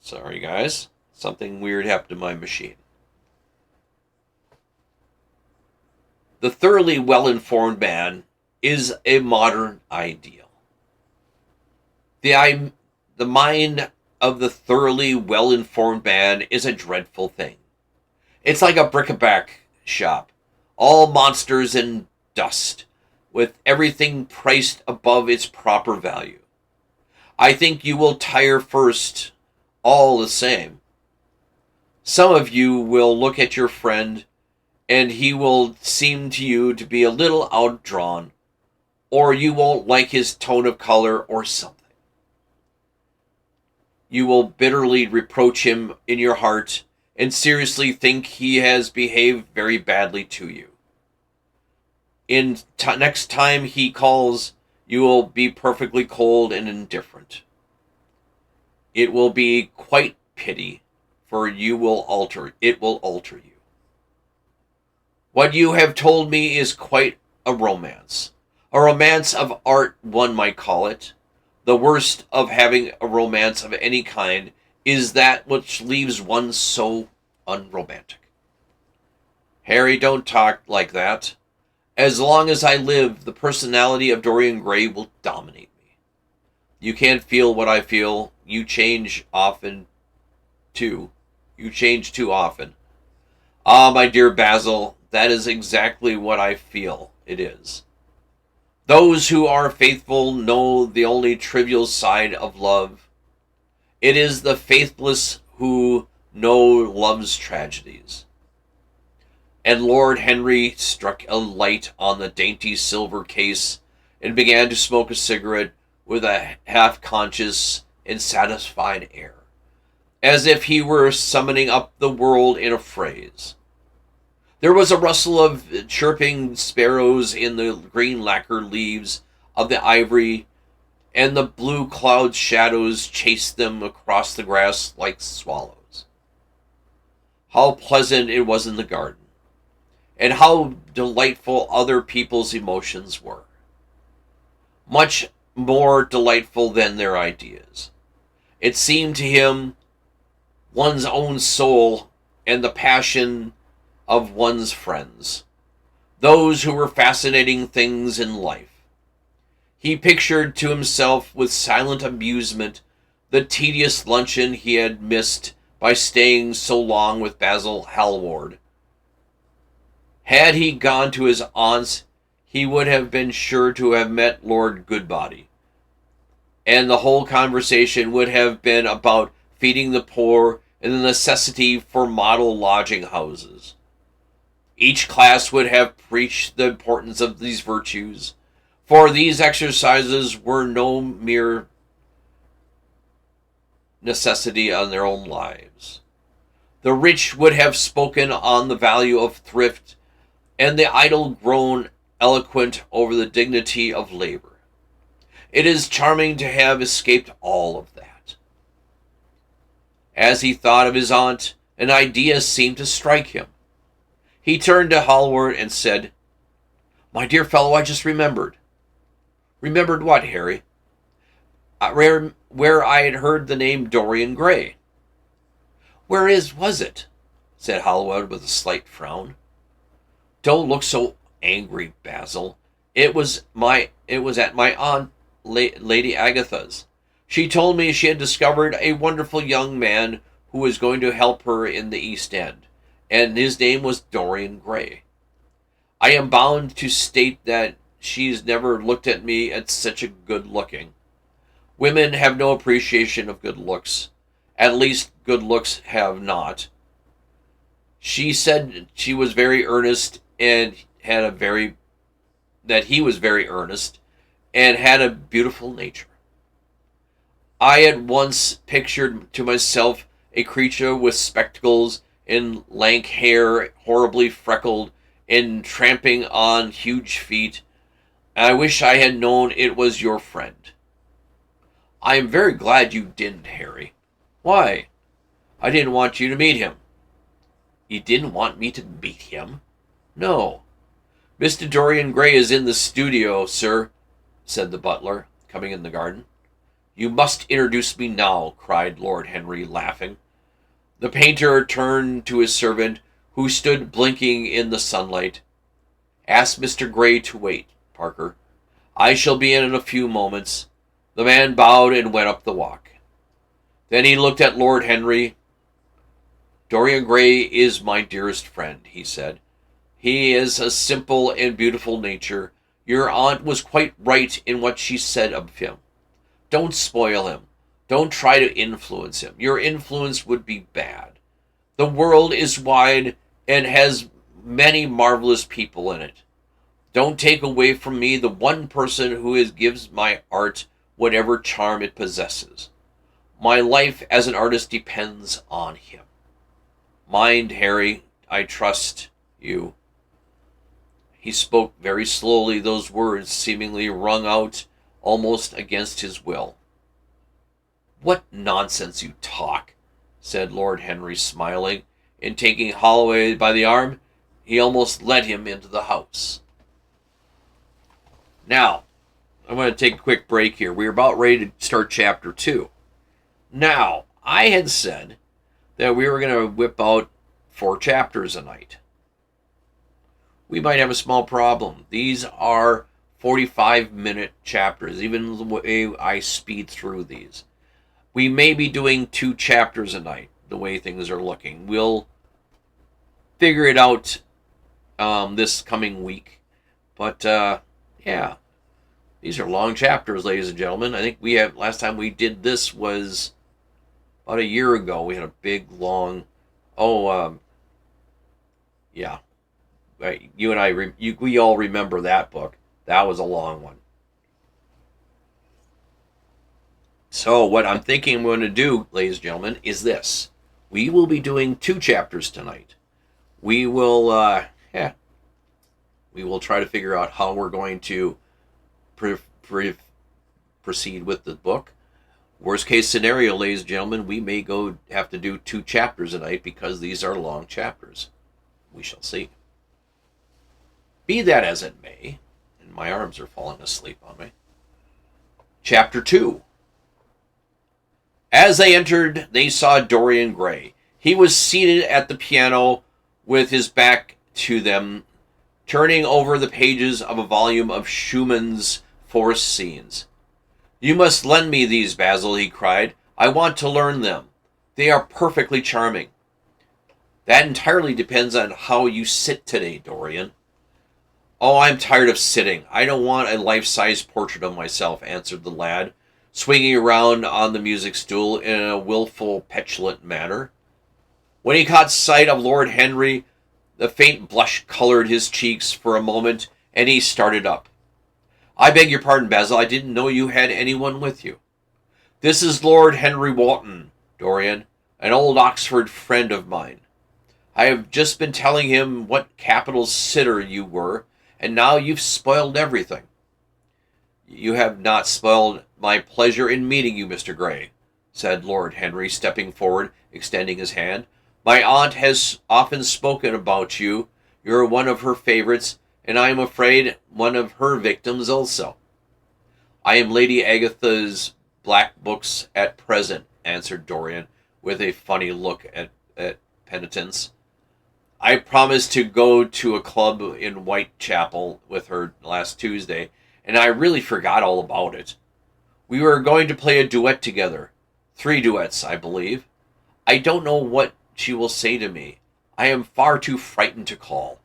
Sorry, guys. Something weird happened to my machine. The thoroughly well-informed man is a modern ideal. The mind of the thoroughly well-informed man is a dreadful thing. It's like a bric-a-brac shop, all monsters and dust, with everything priced above its proper value. I think you will tire first, all the same. Some of you will look at your friend, and he will seem to you to be a little outdrawn, or you won't like his tone of color or something. You will bitterly reproach him in your heart and seriously think he has behaved very badly to you. Next time he calls, you will be perfectly cold and indifferent. It will be quite pity, for it will alter you. What you have told me is quite a romance. A romance of art, one might call it. The worst of having a romance of any kind is that which leaves one so unromantic. Harry, don't talk like that. As long as I live, the personality of Dorian Gray will dominate me. You can't feel what I feel. You change often, too. You change too often. Ah, my dear Basil, that is exactly what I feel it is. Those who are faithful know the only trivial side of love. It is the faithless who know love's tragedies. And Lord Henry struck a light on the dainty silver case and began to smoke a cigarette with a half-conscious and satisfied air, as if he were summoning up the world in a phrase. There was a rustle of chirping sparrows in the green lacquer leaves of the ivory, and the blue cloud shadows chased them across the grass like swallows. How pleasant it was in the garden, and how delightful other people's emotions were. Much more delightful than their ideas. It seemed to him one's own soul and the passion of one's friends, those who were fascinating things in life. He pictured to himself with silent amusement the tedious luncheon he had missed by staying so long with Basil Hallward. Had he gone to his aunt's, he would have been sure to have met Lord Goodbody, and the whole conversation would have been about feeding the poor and the necessity for model lodging houses. Each class would have preached the importance of these virtues, for these exercises were no mere necessity on their own lives. The rich would have spoken on the value of thrift, and the idle grown eloquent over the dignity of labor. It is charming to have escaped all of that. As he thought of his aunt, an idea seemed to strike him. He turned to Hallward and said, "My dear fellow, I just remembered." "Remembered what, Harry?" Where I had heard the name Dorian Gray." "Where was it?" said Hallward with a slight frown. "Don't look so angry, Basil. It was at my aunt Lady Agatha's. She told me she had discovered a wonderful young man who was going to help her in the East End, and his name was Dorian Gray. I am bound to state that she's never looked at me as such a good-looking. Women have no appreciation of good looks. At least good looks have not. She said she was very earnest and that he was very earnest and had a beautiful nature. I at once pictured to myself a creature with spectacles and lank hair, horribly freckled, and tramping on huge feet. I wish I had known it was your friend." "I am very glad you didn't, Harry." "Why?" "I didn't want you to meet him." "You didn't want me to meet him?" "No." "Mr. Dorian Gray is in the studio, sir," said the butler, coming in the garden. "You must introduce me now," cried Lord Henry, laughing. The painter turned to his servant, who stood blinking in the sunlight. "Ask Mr. Gray to wait, Parker. I shall be in a few moments." The man bowed and went up the walk. Then he looked at Lord Henry. "Dorian Gray is my dearest friend," he said. "He is a simple and beautiful nature. Your aunt was quite right in what she said of him. Don't spoil him. Don't try to influence him. Your influence would be bad. The world is wide and has many marvelous people in it. Don't take away from me the one person who gives my art whatever charm it possesses. My life as an artist depends on him. Mind, Harry, I trust you." He spoke very slowly, those words seemingly wrung out almost against his will. What nonsense you talk, said Lord Henry, smiling, and taking Holloway by the arm, he almost led him into the house. Now, I'm going to take a quick break here. We're about ready to start chapter 2. Now, I had said that we were going to whip out 4 chapters a night. We might have a small problem. These are 45-minute chapters, even the way I speed through these. We may be doing 2 chapters a night, the way things are looking. We'll figure it out this coming week. But, yeah. These are long chapters, ladies and gentlemen. I think last time we did this was about a year ago. We had a big, long, yeah. You and I, we all remember that book. That was a long one. So what I'm thinking I'm going to do, ladies and gentlemen, is this. We will be doing 2 chapters tonight. We will, we will try to figure out how we're going to proceed with the book. Worst case scenario, ladies and gentlemen, we may have to do 2 chapters a night because these are long chapters. We shall see. Be that as it may, and my arms are falling asleep on me. Chapter 2. As they entered, they saw Dorian Gray. He was seated at the piano with his back to them, turning over the pages of a volume of Schumann's Forest Scenes. "You must lend me these, Basil," he cried. "I want to learn them. They are perfectly charming." "That entirely depends on how you sit today, Dorian." "Oh, I'm tired of sitting. I don't want a life-size portrait of myself," answered the lad, swinging around on the music stool in a willful, petulant manner. When he caught sight of Lord Henry, the faint blush colored his cheeks for a moment, and he started up. "I beg your pardon, Basil. I didn't know you had anyone with you." "This is Lord Henry Wotton, Dorian, an old Oxford friend of mine. I have just been telling him what capital sitter you were, and now you've spoiled everything." "You have not spoiled my pleasure in meeting you, Mr. Gray," said Lord Henry, stepping forward, extending his hand. "My aunt has often spoken about you. You're one of her favorites, and I am afraid one of her victims also." "I am Lady Agatha's black books at present," answered Dorian, with a funny look at penitence. "I promised to go to a club in Whitechapel with her last Tuesday, and I really forgot all about it. We were going to play a duet together. 3 duets, I believe. I don't know what she will say to me. I am far too frightened to call."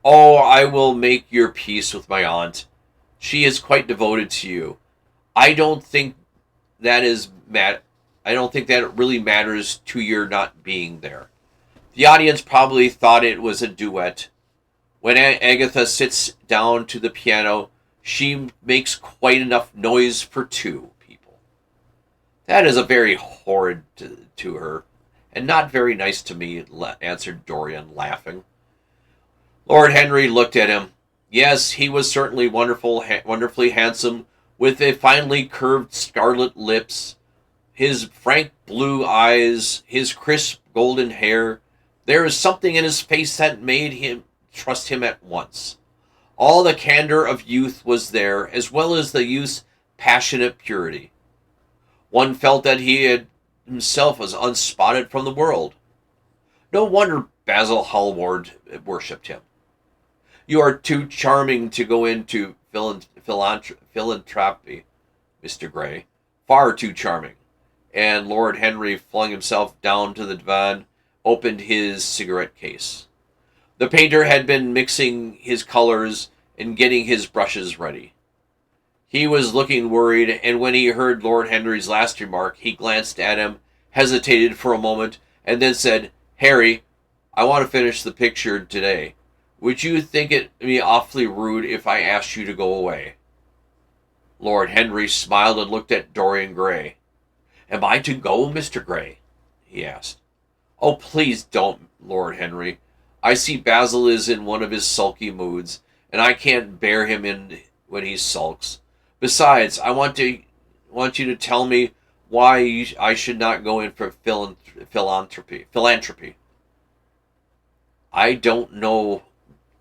"Oh, I will make your peace with my aunt. She is quite devoted to you. I don't think that it really matters to your not being there. The audience probably thought it was a duet. When Agatha sits down to the piano, she makes quite enough noise for 2 people." "That is a very horrid to her, and not very nice to me," answered Dorian, laughing. Lord Henry looked at him. Yes, he was certainly wonderfully handsome, with a finely curved scarlet lips, his frank blue eyes, his crisp golden hair. There was something in his face that made him trust him at once. All the candor of youth was there, as well as the youth's passionate purity. One felt that he himself was unspotted from the world. No wonder Basil Hallward worshipped him. "You are too charming to go into philanthropy, Mr. Gray. Far too charming." And Lord Henry flung himself down to the divan, opened his cigarette case. The painter had been mixing his colors and getting his brushes ready. He was looking worried, and when he heard Lord Henry's last remark, he glanced at him, hesitated for a moment, and then said, "Harry, I want to finish the picture today. Would you think it be awfully rude if I asked you to go away?" Lord Henry smiled and looked at Dorian Gray. "Am I to go, Mr. Gray?" he asked. "Oh, please don't, Lord Henry. I see Basil is in one of his sulky moods, and I can't bear him when he sulks. Besides, I want you to tell me why I should not go in for philanthropy. I don't know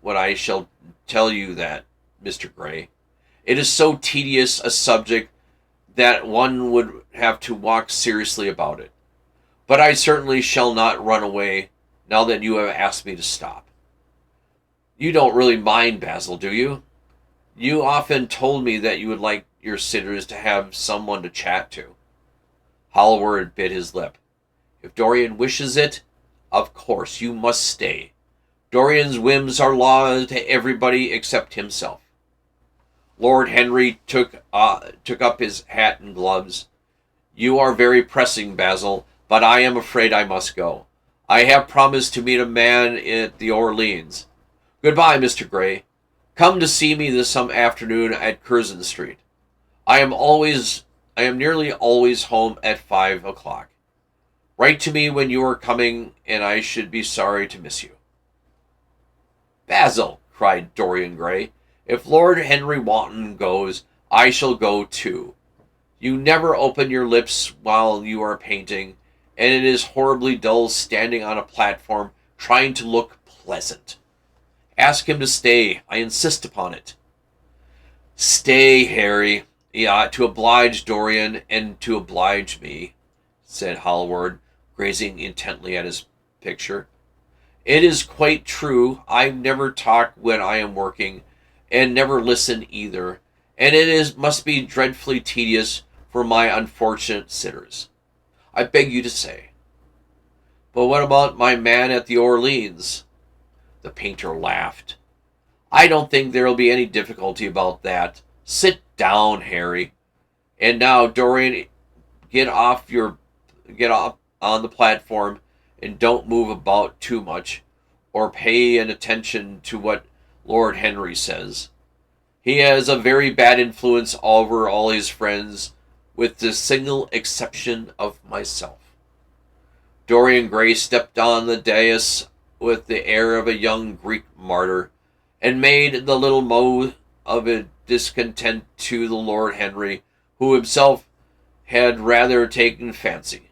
what I shall tell you that, Mr. Gray. It is so tedious a subject that one would have to walk seriously about it. But I certainly shall not run away now that you have asked me to stop. You don't really mind, Basil, do you? You often told me that you would like your sitters to have someone to chat to. Hallward bit his lip. If Dorian wishes it, of course you must stay. Dorian's whims are law to everybody except himself. Lord Henry took up his hat and gloves. You are very pressing, Basil, but I am afraid I must go. I have promised to meet a man at the Orleans. Goodbye, Mr. Gray. Come to see me some afternoon at Curzon Street. I am nearly always home at 5 o'clock. Write to me when you are coming, and I should be sorry to miss you. Basil, cried Dorian Gray, if Lord Henry Wotton goes, I shall go too. You never open your lips while you are painting, and it is horribly dull standing on a platform trying to look pleasant. Ask him to stay. I insist upon it. Stay, Harry. To oblige Dorian and to oblige me, said Hallward, gazing intently at his picture. It is quite true. I never talk when I am working, and never listen either, and must be dreadfully tedious for my unfortunate sitters. I beg you to say. But what about my man at the Orleans? The painter laughed. I don't think there will be any difficulty about that. Sit down, Harry. And now, Dorian, get off on the platform and don't move about too much, or pay an attention to what Lord Henry says. He has a very bad influence over all his friends, with the single exception of myself. Dorian Gray stepped on the dais with the air of a young Greek martyr, and made the little mow of a discontent to the Lord Henry, who himself had rather taken fancy.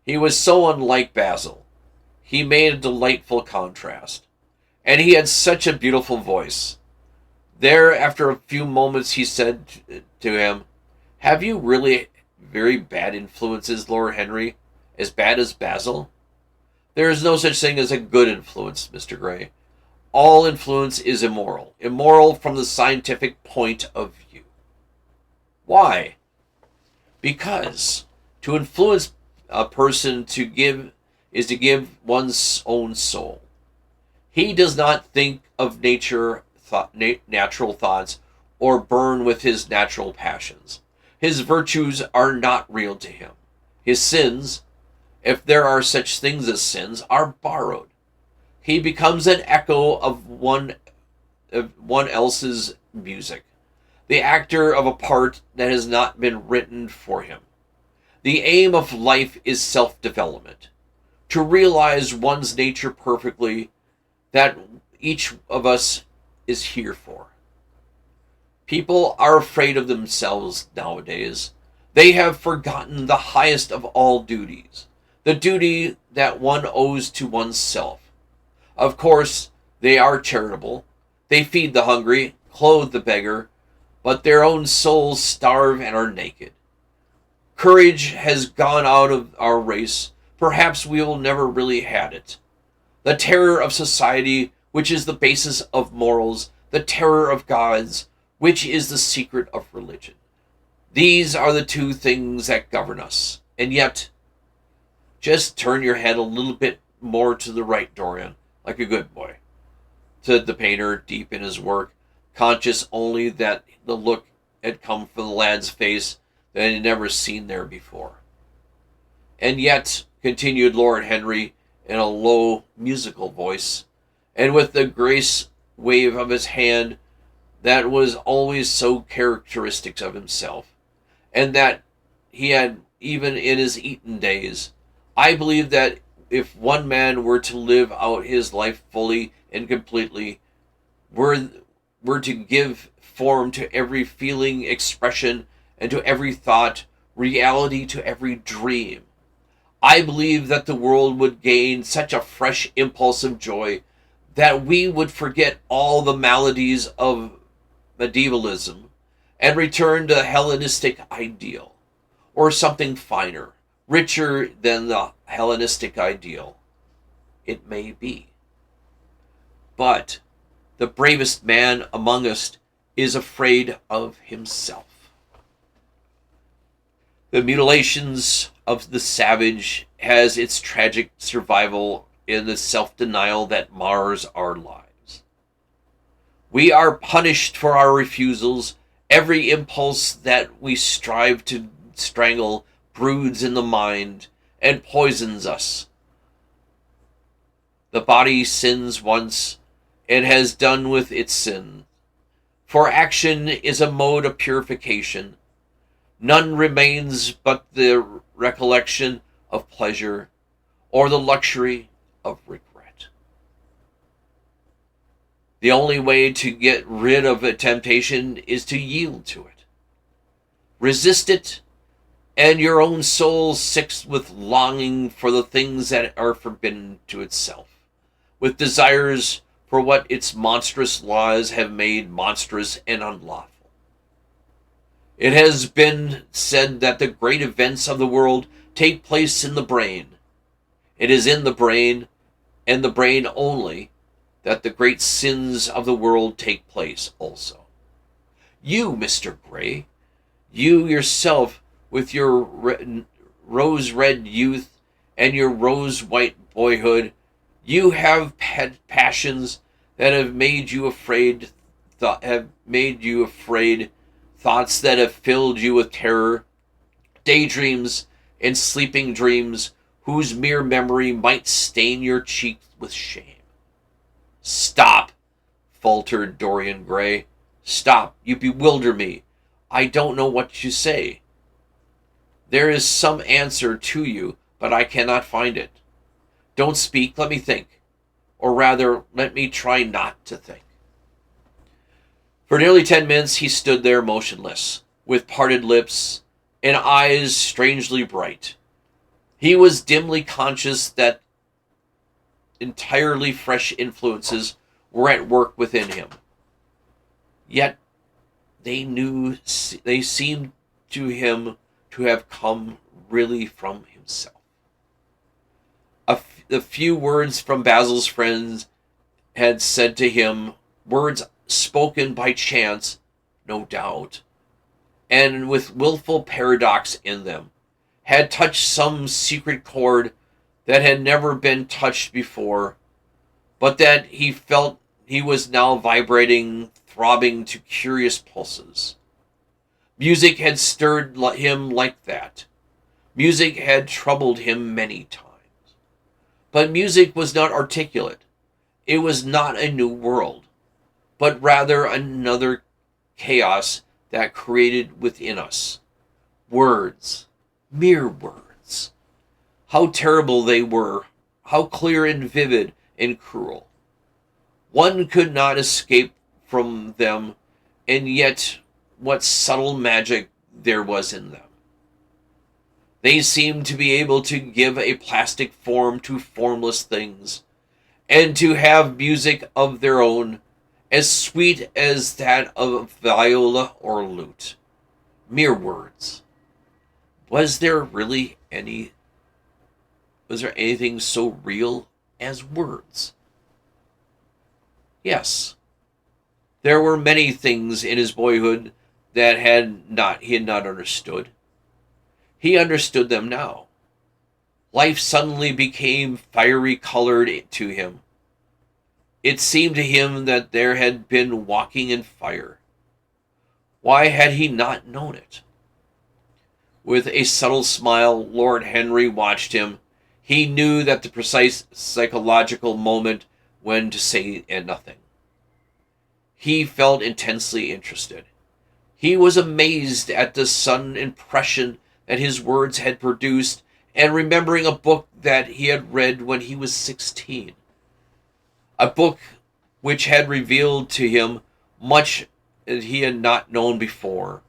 He was so unlike Basil. He made a delightful contrast. And he had such a beautiful voice. There, after a few moments, he said to him, Have you really very bad influences, Lord Henry? As bad as Basil? There is no such thing as a good influence, Mr. Gray. All influence is immoral. Immoral from the scientific point of view. Why? Because to influence a person is to give one's own soul. He does not think of natural thoughts or burn with his natural passions. His virtues are not real to him. His sins, if there are such things as sins, are borrowed. He becomes an echo of one else's music, the actor of a part that has not been written for him. The aim of life is self-development, to realize one's nature perfectly, that each of us is here for. People are afraid of themselves nowadays. They have forgotten the highest of all duties, the duty that one owes to oneself. Of course, they are charitable. They feed the hungry, clothe the beggar, but their own souls starve and are naked. Courage has gone out of our race. Perhaps we will never really had it. The terror of society, which is the basis of morals, the terror of gods, which is the secret of religion. These are the two things that govern us. And yet, just turn your head a little bit more to the right, Dorian, like a good boy, said the painter, deep in his work, conscious only that the look had come from the lad's face that he had never seen there before. And yet, continued Lord Henry in a low, musical voice, and with the grace wave of his hand that was always so characteristic of himself, and that he had even in his Eton days, I believe that if one man were to live out his life fully and completely, were to give form to every feeling, expression, and to every thought, reality to every dream. I believe that the world would gain such a fresh impulse of joy that we would forget all the maladies of medievalism and return to the Hellenistic ideal, or something finer, richer than the Hellenistic ideal. It may be. But the bravest man among us is afraid of himself. The mutilations of the savage has its tragic survival in the self-denial that mars our lives. We are punished for our refusals. Every impulse that we strive to strangle broods in the mind and poisons us. The body sins once and has done with its sin. For action is a mode of purification. None remains but the recollection of pleasure or the luxury of regret. The only way to get rid of a temptation is to yield to it. Resist it, and your own soul sick with longing for the things that are forbidden to itself, with desires for what its monstrous laws have made monstrous and unlawful. It has been said that the great events of the world take place in the brain. It is in the brain, and the brain only, that the great sins of the world take place also. You, Mr. Gray, you yourself, with your rose-red youth and your rose-white boyhood, you have had passions that have made you afraid, thoughts that have filled you with terror, daydreams and sleeping dreams whose mere memory might stain your cheeks with shame. Stop, faltered Dorian Gray. Stop, you bewilder me. I don't know what you say. There is some answer to you, but I cannot find it. Don't speak, let me think. Or rather, let me try not to think. For nearly 10 minutes he stood there motionless, with parted lips and eyes strangely bright. He was dimly conscious that entirely fresh influences were at work within him. Yet they seemed to him to have come really from himself. The few words from Basil's friends had said to him, words spoken by chance, no doubt, and with willful paradox in them, had touched some secret chord that had never been touched before, but that he felt he was now vibrating, throbbing to curious pulses. Music had stirred him like that. Music had troubled him many times. But music was not articulate. It was not a new world, but rather another chaos that created within us. Words, mere words. How terrible they were, how clear and vivid and cruel. One could not escape from them, and yet what subtle magic there was in them. They seemed to be able to give a plastic form to formless things, and to have music of their own, as sweet as that of viola or lute. Mere words. Was there anything so real as words? Yes. There were many things in his boyhood that he had not understood. He understood them now. Life suddenly became fiery colored to him. It seemed to him that there had been walking in fire. Why had he not known it? With a subtle smile, Lord Henry watched him. He knew that the precise psychological moment when to say nothing. He felt intensely interested. He was amazed at the sudden impression that his words had produced, and remembering a book that he had read when he was 16. A book which had revealed to him much that he had not known before.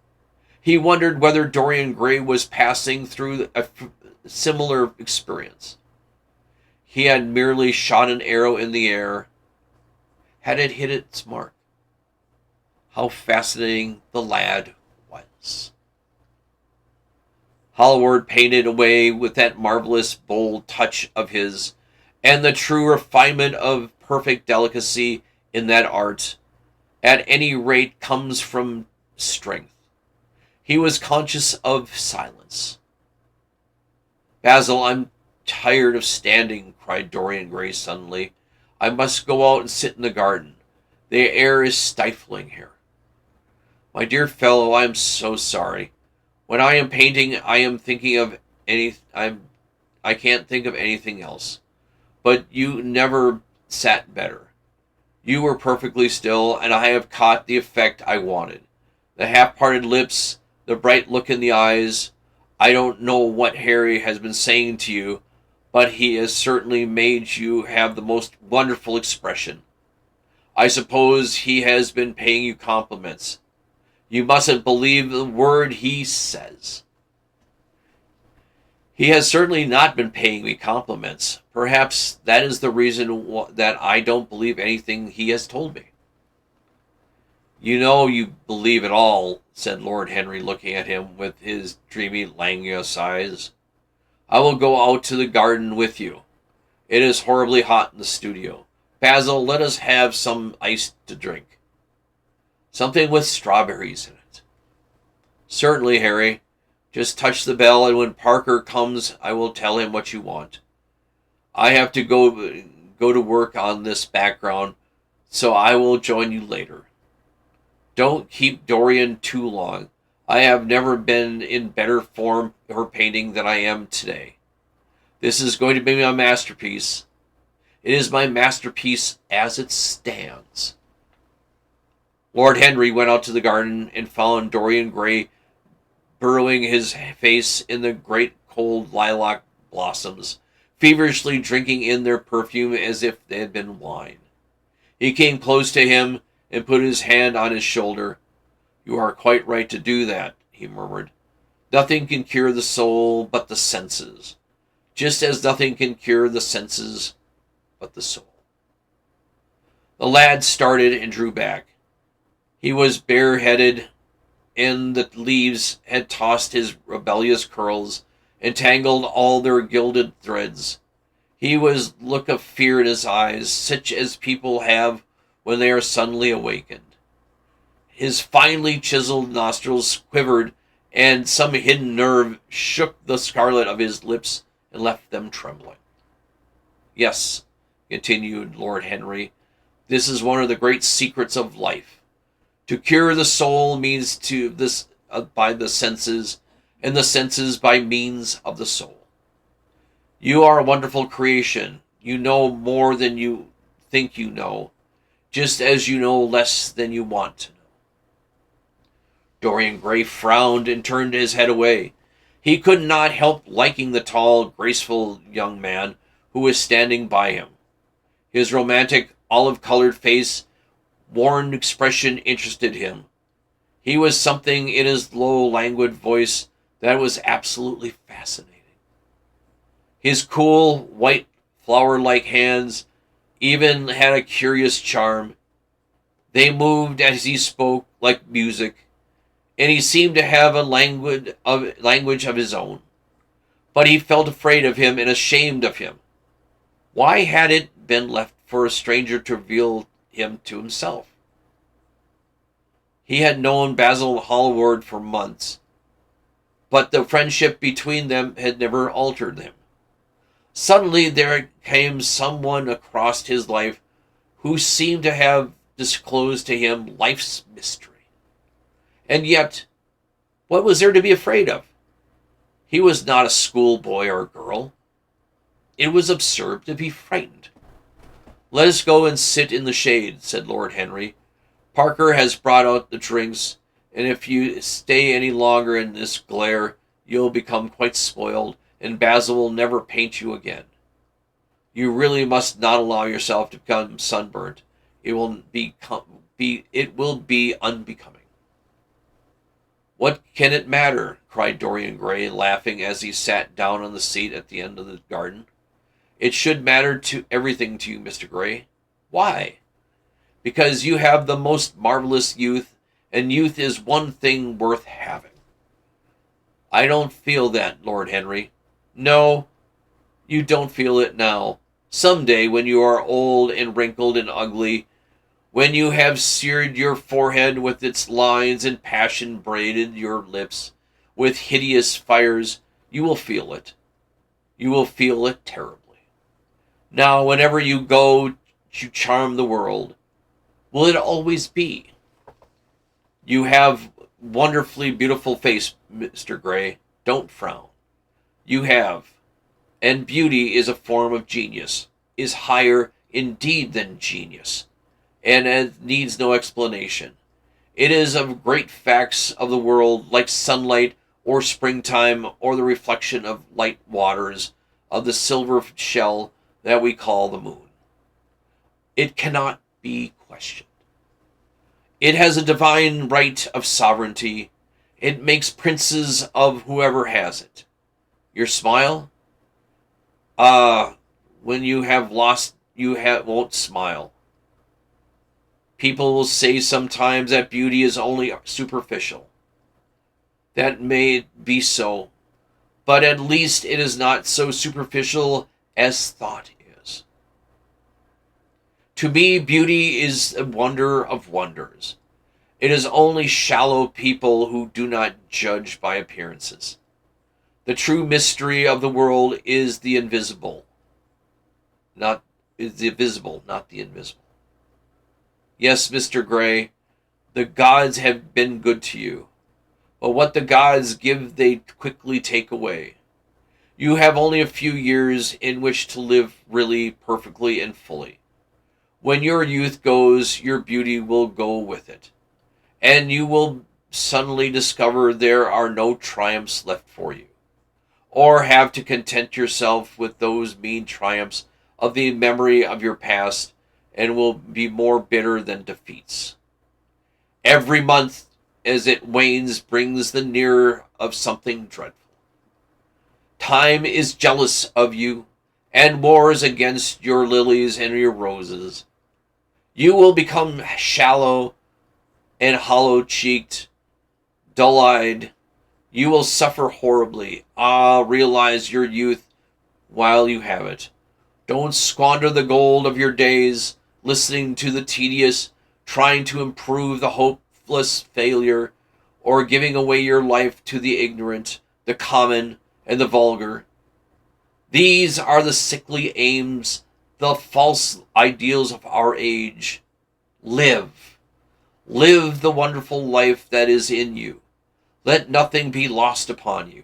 He wondered whether Dorian Gray was passing through a similar experience. He had merely shot an arrow in the air. Had it hit its mark? How fascinating the lad was. Hallward painted away with that marvelous, bold touch of his, and the true refinement of perfect delicacy in that art, at any rate, comes from strength. He was conscious of silence. "Basil, I'm tired of standing," cried Dorian Gray suddenly. "I must go out and sit in the garden. The air is stifling here." "My dear fellow, I am so sorry. When I am painting, I am thinking of I can't think of anything else. But you never sat better. You were perfectly still, and I have caught the effect I wanted. The half-parted lips, the bright look in the eyes. I don't know what Harry has been saying to you, but he has certainly made you have the most wonderful expression. I suppose he has been paying you compliments. You mustn't believe the word he says." "He has certainly not been paying me compliments. Perhaps that is the reason that I don't believe anything he has told me." "You know you believe it all," said Lord Henry, looking at him with his dreamy, languorous eyes. "I will go out to the garden with you. It is horribly hot in the studio. Basil, let us have some ice to drink. Something with strawberries in it." "Certainly, Harry. Just touch the bell, and when Parker comes, I will tell him what you want. I have to go to work on this background, so I will join you later. Don't keep Dorian too long. I have never been in better form for painting than I am today. This is going to be my masterpiece. It is my masterpiece as it stands." Lord Henry went out to the garden and found Dorian Gray burrowing his face in the great cold lilac blossoms, feverishly drinking in their perfume as if they had been wine. He came close to him and put his hand on his shoulder. "You are quite right to do that," he murmured. "Nothing can cure the soul but the senses, just as nothing can cure the senses but the soul." The lad started and drew back. He was bareheaded, and the leaves had tossed his rebellious curls and tangled all their gilded threads. He was look of fear in his eyes, such as people have when they are suddenly awakened. His finely chiseled nostrils quivered, and some hidden nerve shook the scarlet of his lips and left them trembling. "Yes," continued Lord Henry, "this is one of the great secrets of life. To cure the soul means to this by the senses, and the senses by means of the soul. You are a wonderful creation. You know more than you think you know, just as you know less than you want to know." Dorian Gray frowned and turned his head away. He could not help liking the tall, graceful young man who was standing by him. His romantic, olive-colored face, worn expression interested him. He was something in his low, languid voice that was absolutely fascinating. His cool, white, flower-like hands even had a curious charm. They moved as he spoke like music, and he seemed to have a language of his own. But he felt afraid of him and ashamed of him. Why had it been left for a stranger to reveal him to himself? He had known Basil Hallward for months, but the friendship between them had never altered him. Suddenly there came someone across his life who seemed to have disclosed to him life's mystery. And yet, what was there to be afraid of? He was not a schoolboy or girl. It was absurd to be frightened. "Let us go and sit in the shade," said Lord Henry. "Parker has brought out the drinks, and if you stay any longer in this glare, you'll become quite spoiled, and Basil will never paint you again. You really must not allow yourself to become sunburnt. It will be unbecoming." What can it matter? Cried Dorian Gray, laughing as he sat down on the seat at the end of the garden. It should matter to everything to you, Mr. Gray. Why? Because you have the most marvelous youth, and youth is one thing worth having. I don't feel that, Lord Henry. No, you don't feel it now. Some day, when you are old and wrinkled and ugly, when you have seared your forehead with its lines and passion braided your lips with hideous fires, you will feel it. You will feel it terribly. Now, whenever you go to charm the world, will it always be? You have wonderfully beautiful face, Mr. Gray. Don't frown. You have. And beauty is a form of genius, is higher indeed than genius, and it needs no explanation. It is of great facts of the world, like sunlight or springtime or the reflection of light waters of the silver shell that we call the moon. It cannot be questioned. It has a divine right of sovereignty. It makes princes of whoever has it. Your smile? When you have lost, won't smile. People will say sometimes that beauty is only superficial. That may be so, but at least it is not so superficial as thought is. To me, beauty is a wonder of wonders. It is only shallow people who do not judge by appearances. The true mystery of the world is the invisible, not the visible, not the invisible. Yes, Mr. Gray, the gods have been good to you, but what the gods give they quickly take away. You have only a few years in which to live really, perfectly, and fully. When your youth goes, your beauty will go with it, and you will suddenly discover there are no triumphs left for you, or have to content yourself with those mean triumphs of the memory of your past, and will be more bitter than defeats. Every month as it wanes brings the nearer of something dreadful. Time is jealous of you, and wars against your lilies and your roses. You will become shallow and hollow-cheeked, dull-eyed. You will suffer horribly. Realize your youth while you have it. Don't squander the gold of your days listening to the tedious, trying to improve the hopeless failure, or giving away your life to the ignorant, the common, and the vulgar. These are the sickly aims, the false ideals of our age. Live. Live the wonderful life that is in you. Let nothing be lost upon you.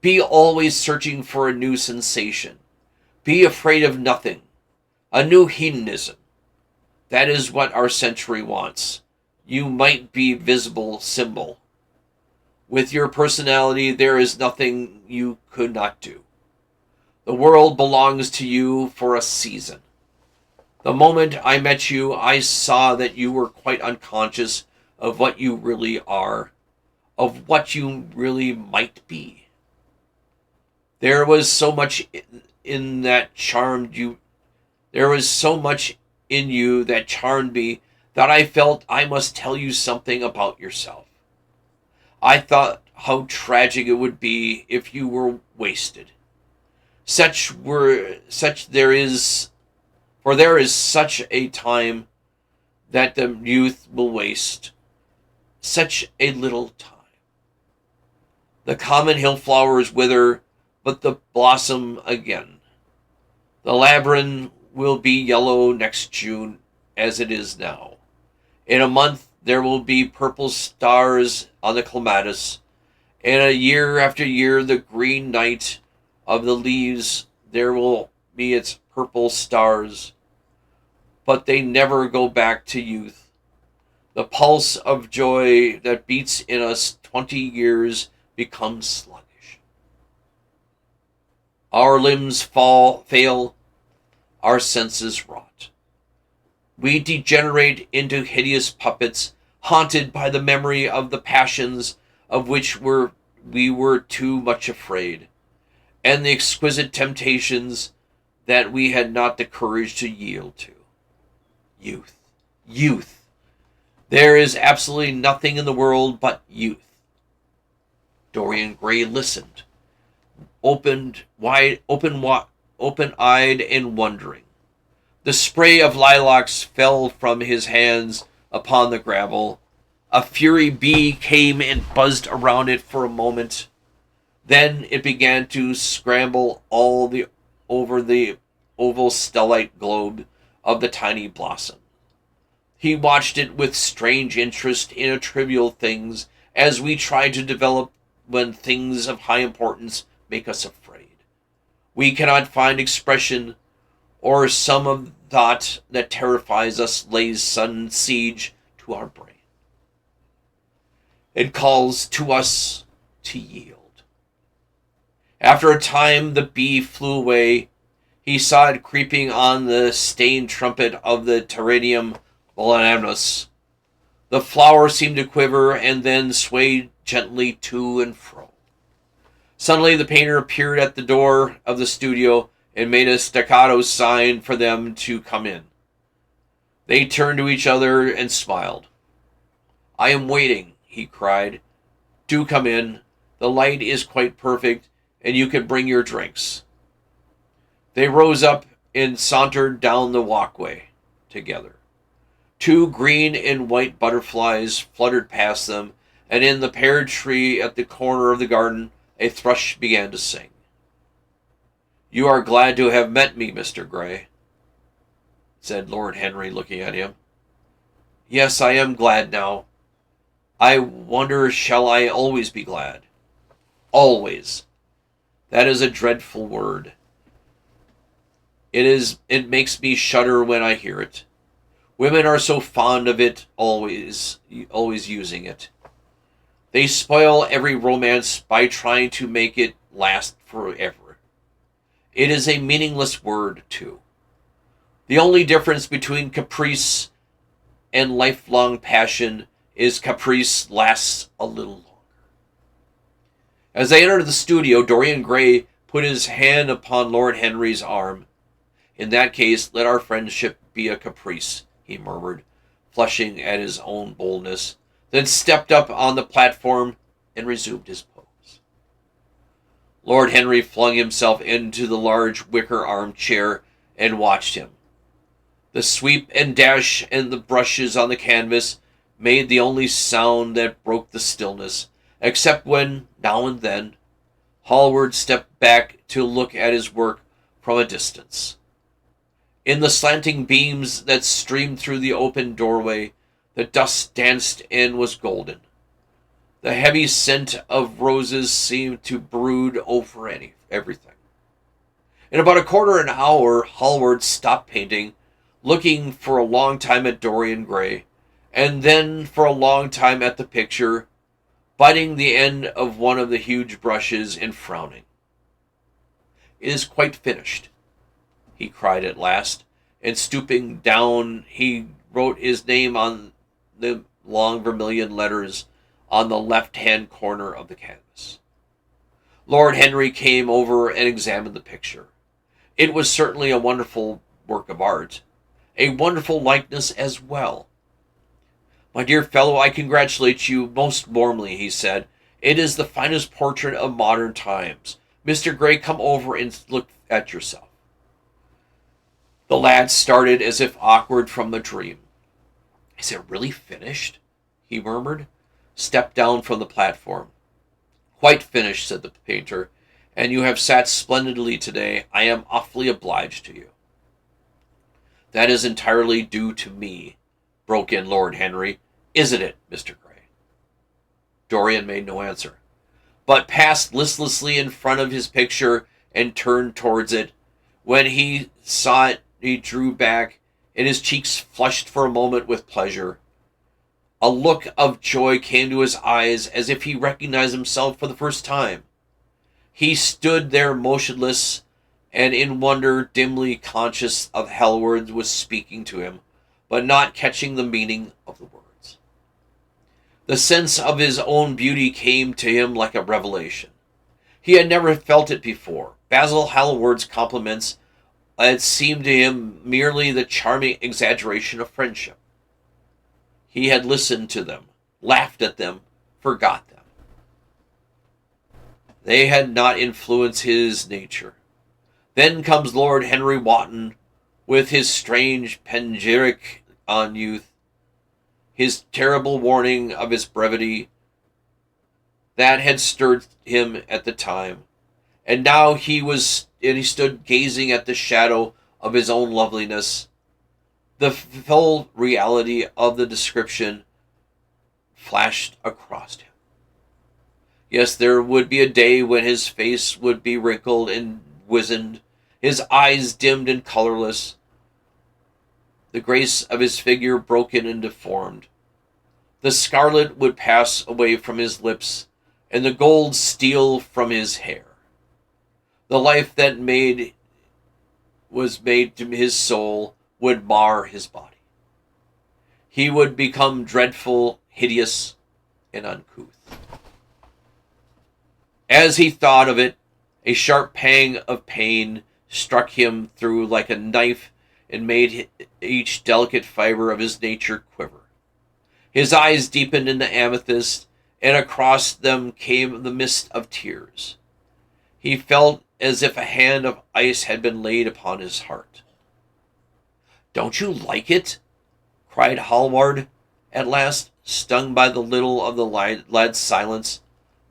Be always searching for a new sensation. Be afraid of nothing. A new hedonism. That is what our century wants. You might be visible symbol. With your personality, there is nothing you could not do. The world belongs to you for a season. The moment I met you, I saw that you were quite unconscious of what you really are, of what you really might be. There was so much in that charmed you. There was so much in you that charmed me that I felt I must tell you something about yourself. I thought how tragic it would be if you were wasted. There is such a time that the youth will waste. Such a little time. The common hill flowers wither, but the blossom again. The laburnum will be yellow next June as it is now. In a month there will be purple stars on the clematis, and a year after year the green night of the leaves there will be its purple stars. But they never go back to youth. The pulse of joy that beats in us 20 years becomes sluggish. Our limbs fail, our senses rot. We degenerate into hideous puppets, haunted by the memory of the passions of which we were too much afraid, and the exquisite temptations that we had not the courage to yield to. Youth. Youth. There is absolutely nothing in the world but youth. Dorian Gray listened, open-eyed and wondering. The spray of lilacs fell from his hands upon the gravel. A fury bee came and buzzed around it for a moment. Then it began to scramble over the oval stellite globe of the tiny blossom. He watched it with strange interest in trivial things, as we try to develop when things of high importance make us afraid. We cannot find expression, or some of thought that terrifies us lays sudden siege to our brain. It calls to us to yield. After a time, the bee flew away. He saw it creeping on the stained trumpet of the Pteridinium Bolanus. The flower seemed to quiver and then swayed gently to and fro. Suddenly the painter appeared at the door of the studio and made a staccato sign for them to come in. They turned to each other and smiled. "I am waiting," he cried. "Do come in. The light is quite perfect, and you can bring your drinks." They rose up and sauntered down the walkway together. Two green and white butterflies fluttered past them, and in the pear tree at the corner of the garden a thrush began to sing. "You are glad to have met me, Mr. Gray," said Lord Henry, looking at him. "Yes, I am glad now. I wonder, shall I always be glad?" "Always. That is a dreadful word. It makes me shudder when I hear it. Women are so fond of it, always using it. They spoil every romance by trying to make it last forever. It is a meaningless word, too. The only difference between caprice and lifelong passion is caprice lasts a little longer." As they entered the studio, Dorian Gray put his hand upon Lord Henry's arm. "In that case, let our friendship be a caprice," he murmured, flushing at his own boldness, then stepped up on the platform and resumed his pose. Lord Henry flung himself into the large wicker armchair and watched him. The sweep and dash and the brushes on the canvas made the only sound that broke the stillness, except when, now and then, Hallward stepped back to look at his work from a distance. In the slanting beams that streamed through the open doorway, the dust danced and was golden. The heavy scent of roses seemed to brood over everything. In about a quarter of an hour, Hallward stopped painting, looking for a long time at Dorian Gray, and then for a long time at the picture, biting the end of one of the huge brushes and frowning. "It is quite finished," he cried at last, and stooping down, he wrote his name on the long vermilion letters on the left-hand corner of the canvas. Lord Henry came over and examined the picture. It was certainly a wonderful work of art, a wonderful likeness as well. "My dear fellow, I congratulate you most warmly," he said. "It is the finest portrait of modern times. Mr. Gray, come over and look at yourself." The lad started as if awkward from a dream. "Is it really finished?" he murmured, stepped down from the platform. "Quite finished," said the painter, "and you have sat splendidly today. I am awfully obliged to you." "That is entirely due to me," broke in Lord Henry. "Isn't it, Mr. Gray?" Dorian made no answer, but passed listlessly in front of his picture and turned towards it. When he saw it, he drew back, and his cheeks flushed for a moment with pleasure. A look of joy came to his eyes, as if he recognized himself for the first time. He stood there motionless, and in wonder, dimly conscious of Hallward was speaking to him, but not catching the meaning of the words. The sense of his own beauty came to him like a revelation. He had never felt it before. Basil Hallward's compliments had seemed to him merely the charming exaggeration of friendship. He had listened to them, laughed at them, forgot them. They had not influenced his nature. Then comes Lord Henry Wotton, with his strange panegyric on youth, his terrible warning of its brevity that had stirred him at the time, and now he stood gazing at the shadow of his own loveliness. The full reality of the description flashed across him. Yes, there would be a day when his face would be wrinkled and wizened, his eyes dimmed and colorless, the grace of his figure broken and deformed. The scarlet would pass away from his lips, and the gold steal from his hair. The life that was made to his soul would mar his body. He would become dreadful, hideous, and uncouth. As he thought of it, a sharp pang of pain struck him through like a knife and made each delicate fiber of his nature quiver. His eyes deepened into amethyst, and across them came the mist of tears. He felt as if a hand of ice had been laid upon his heart. "Don't you like it?" cried Hallward, at last, stung by the little of the lad's silence,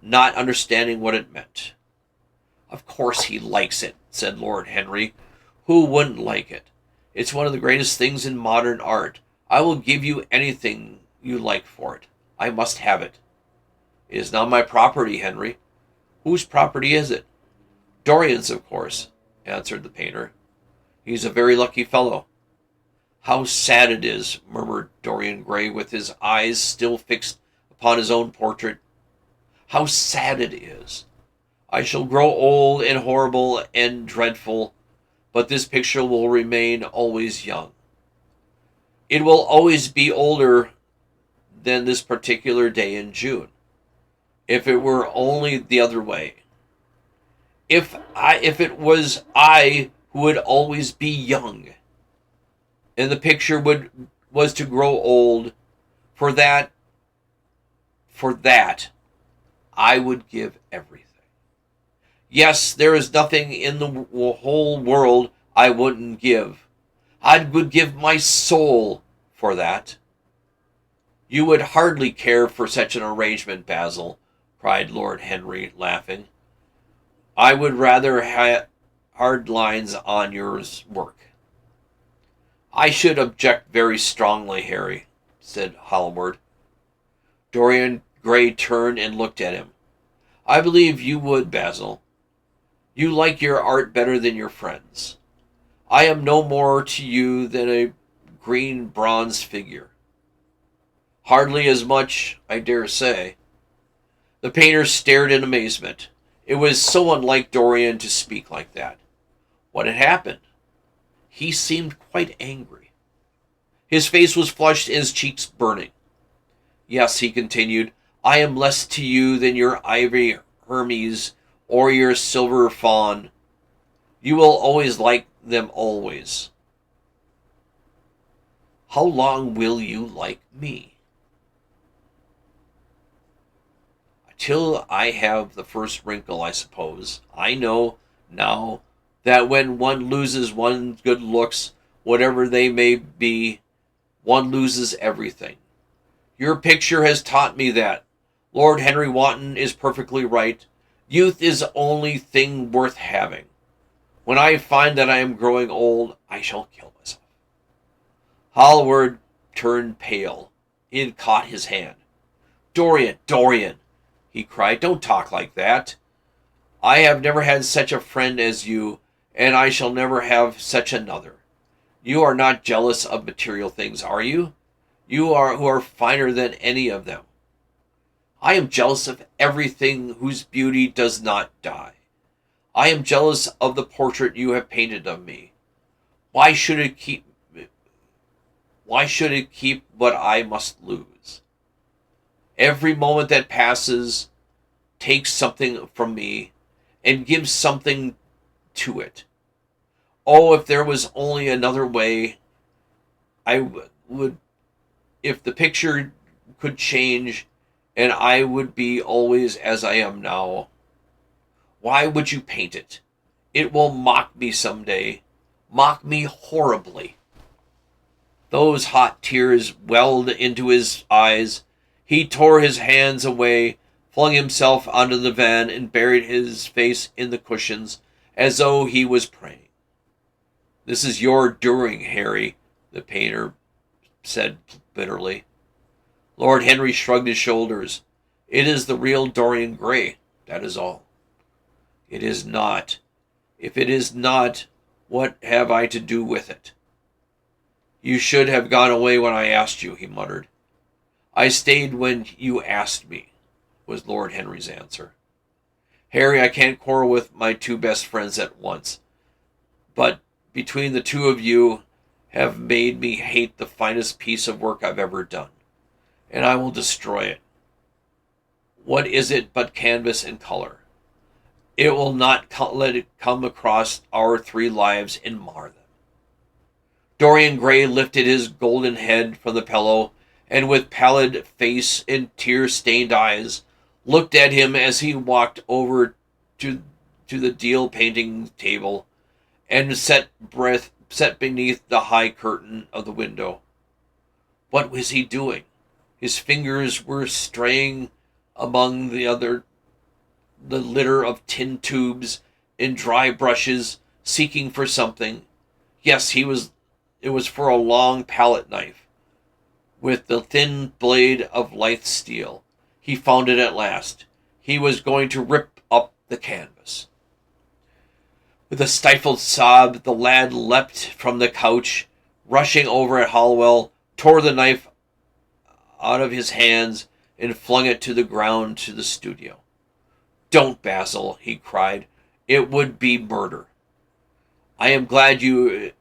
not understanding what it meant. "Of course he likes it," said Lord Henry. "Who wouldn't like it? It's one of the greatest things in modern art. I will give you anything you like for it. I must have it." "It is not my property, Henry." "Whose property is it?" "Dorian's, of course," answered the painter. "He's a very lucky fellow." "How sad it is," murmured Dorian Gray, with his eyes still fixed upon his own portrait. "How sad it is. I shall grow old and horrible and dreadful, but this picture will remain always young. It will always be older than this particular day in June. If it were only the other way. If it was I who would always be young, and the picture was to grow old, for that I would give everything. Yes, there is nothing in the whole world I wouldn't give. I would give my soul for that." "You would hardly care for such an arrangement, Basil," cried Lord Henry, laughing. "I would rather have hard lines on your work." "I should object very strongly, Harry," said Hallward. Dorian Gray turned and looked at him. "I believe you would, Basil. You like your art better than your friends. I am no more to you than a green bronze figure." "Hardly as much, I dare say." The painter stared in amazement. It was so unlike Dorian to speak like that. What had happened? He seemed quite angry. His face was flushed and his cheeks burning. "Yes," he continued, "I am less to you than your ivory Hermes or your silver fawn. You will always like them always. How long will you like me?" "Till I have the first wrinkle, I suppose. I know now that when one loses one's good looks, whatever they may be, one loses everything. Your picture has taught me that. Lord Henry Wotton is perfectly right. Youth is the only thing worth having. When I find that I am growing old, I shall kill myself." Hallward turned pale. He had caught his hand. "Dorian, Dorian," he cried, "don't talk like that. I have never had such a friend as you, and I shall never have such another. You are not jealous of material things, are you? You who are finer than any of them." "I am jealous of everything whose beauty does not die. I am jealous of the portrait you have painted of me. Why should it keep what I must lose?" Every moment that passes takes something from me and gives something to it. Oh, if there was only another way, I would, if the picture could change and I would be always as I am now. Why would you paint it? It will mock me someday. Mock me horribly. Those hot tears welled into his eyes. He tore his hands away, flung himself onto the van, and buried his face in the cushions as though he was praying. This is your doing, Harry, the painter said bitterly. Lord Henry shrugged his shoulders. It is the real Dorian Gray, that is all. It is not. If it is not, what have I to do with it? You should have gone away when I asked you, he muttered. I stayed when you asked me, was Lord Henry's answer. Harry, I can't quarrel with my two best friends at once, but between the two of you have made me hate the finest piece of work I've ever done, and I will destroy it. What is it but canvas and color? It will not let it come across our three lives and mar them. Dorian Gray lifted his golden head from the pillow and with pallid face and tear-stained eyes looked at him as he walked over to the deal painting table and set beneath the high curtain of the window. What was he doing? His fingers were straying among the litter of tin tubes and dry brushes, seeking for something. Yes, it was for a long palette knife, with the thin blade of lithe steel. He found it at last. He was going to rip up the canvas. With a stifled sob, the lad leapt from the couch, rushing over at Halliwell, tore the knife out of his hands, and flung it to the ground to the studio. Don't, Basil, he cried. It would be murder. I am glad you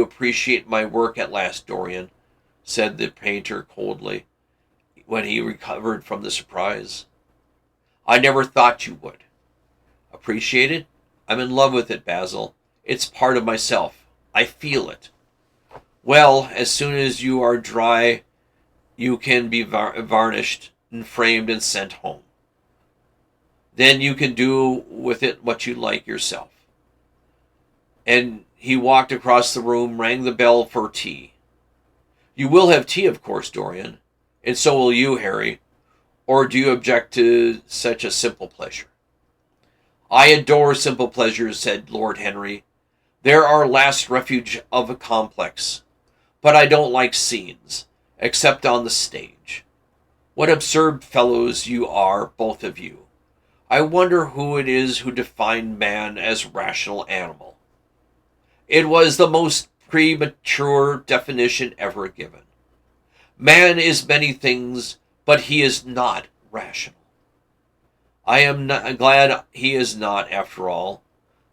appreciate my work at last, Dorian, said the painter coldly, when he recovered from the surprise. I never thought you would. Appreciate it? I'm in love with it, Basil. It's part of myself. I feel it. Well, as soon as you are dry, you can be varnished and framed and sent home. Then you can do with it what you like yourself. And he walked across the room, rang the bell for tea. You will have tea, of course, Dorian, and so will you, Harry. Or do you object to such a simple pleasure? I adore simple pleasures, said Lord Henry. They're our last refuge of a complex. But I don't like scenes, except on the stage. What absurd fellows you are, both of you. I wonder who it is who defined man as rational animal. It was the most premature definition ever given. Man is many things, but he is not rational. I am glad he is not, after all,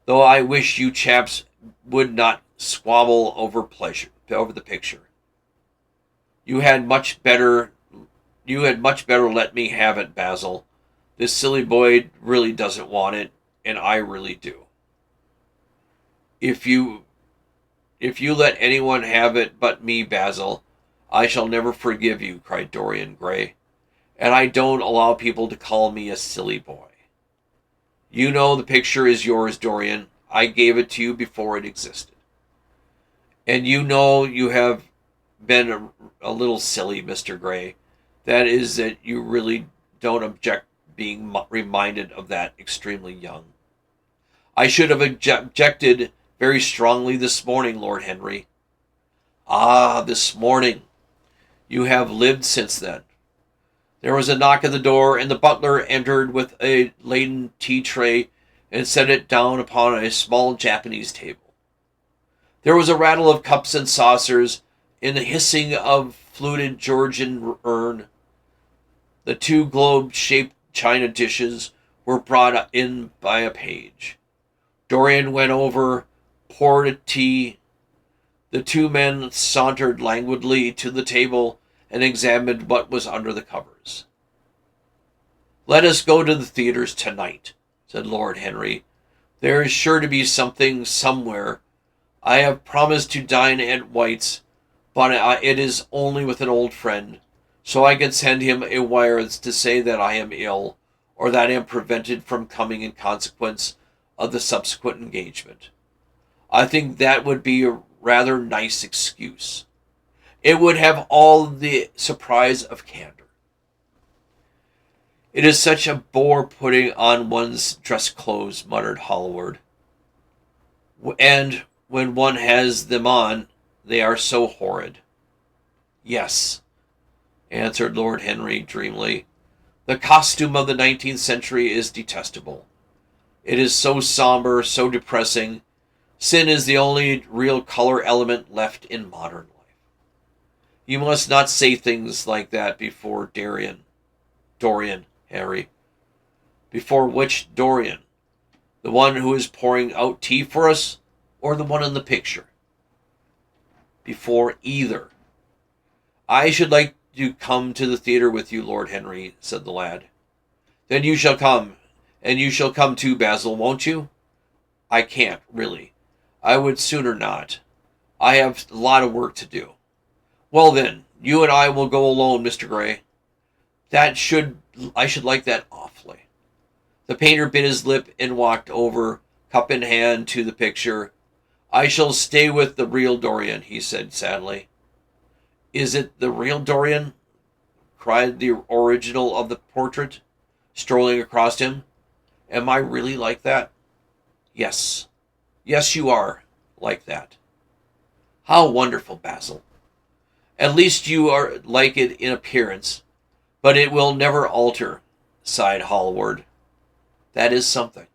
though I wish you chaps would not squabble over the picture. You had much better let me have it, Basil. This silly boy really doesn't want it, and I really do. If you let anyone have it but me, Basil, I shall never forgive you, cried Dorian Gray. And I don't allow people to call me a silly boy. You know the picture is yours, Dorian. I gave it to you before it existed. And you know you have been a little silly, Mr. Gray. That is that you really don't object being reminded of that extremely young. I should have objected very strongly this morning, Lord Henry. Ah, this morning. You have lived since then. There was a knock at the door, and the butler entered with a laden tea tray and set it down upon a small Japanese table. There was a rattle of cups and saucers and the hissing of fluted Georgian urn. The two globe-shaped china dishes were brought in by a page. Dorian went over, poured tea. The two men sauntered languidly to the table and examined what was under the covers. "Let us go to the theaters tonight," said Lord Henry. "There is sure to be something somewhere. I have promised to dine at White's, but it is only with an old friend, so I can send him a wire to say that I am ill, or that I am prevented from coming in consequence of the subsequent engagement. I think that would be a rather nice excuse. It would have all the surprise of candor." "It is such a bore putting on one's dress clothes," muttered Hallward. "And when one has them on, they are so horrid." "Yes," answered Lord Henry dreamily. "The costume of the 19th century is detestable. It is so somber, so depressing. Sin is the only real color element left in modern life. You must not say things like that before Dorian, Harry." "Before which Dorian? The one who is pouring out tea for us, or the one in the picture?" "Before either." "I should like to come to the theater with you, Lord Henry," said the lad. "Then you shall come, and you shall come too, Basil, won't you?" "I can't, really. I would sooner not. I have a lot of work to do." "Well then, you and I will go alone, Mr. Gray." I should like that awfully." The painter bit his lip and walked over, cup in hand, to the picture. "I shall stay with the real Dorian," he said sadly. "Is it the real Dorian?" cried the original of the portrait, strolling across him. "Am I really like that?" "Yes. Yes, you are like that." "How wonderful, Basil. At least you are like it in appearance, but it will never alter," sighed Hallward. "That is something."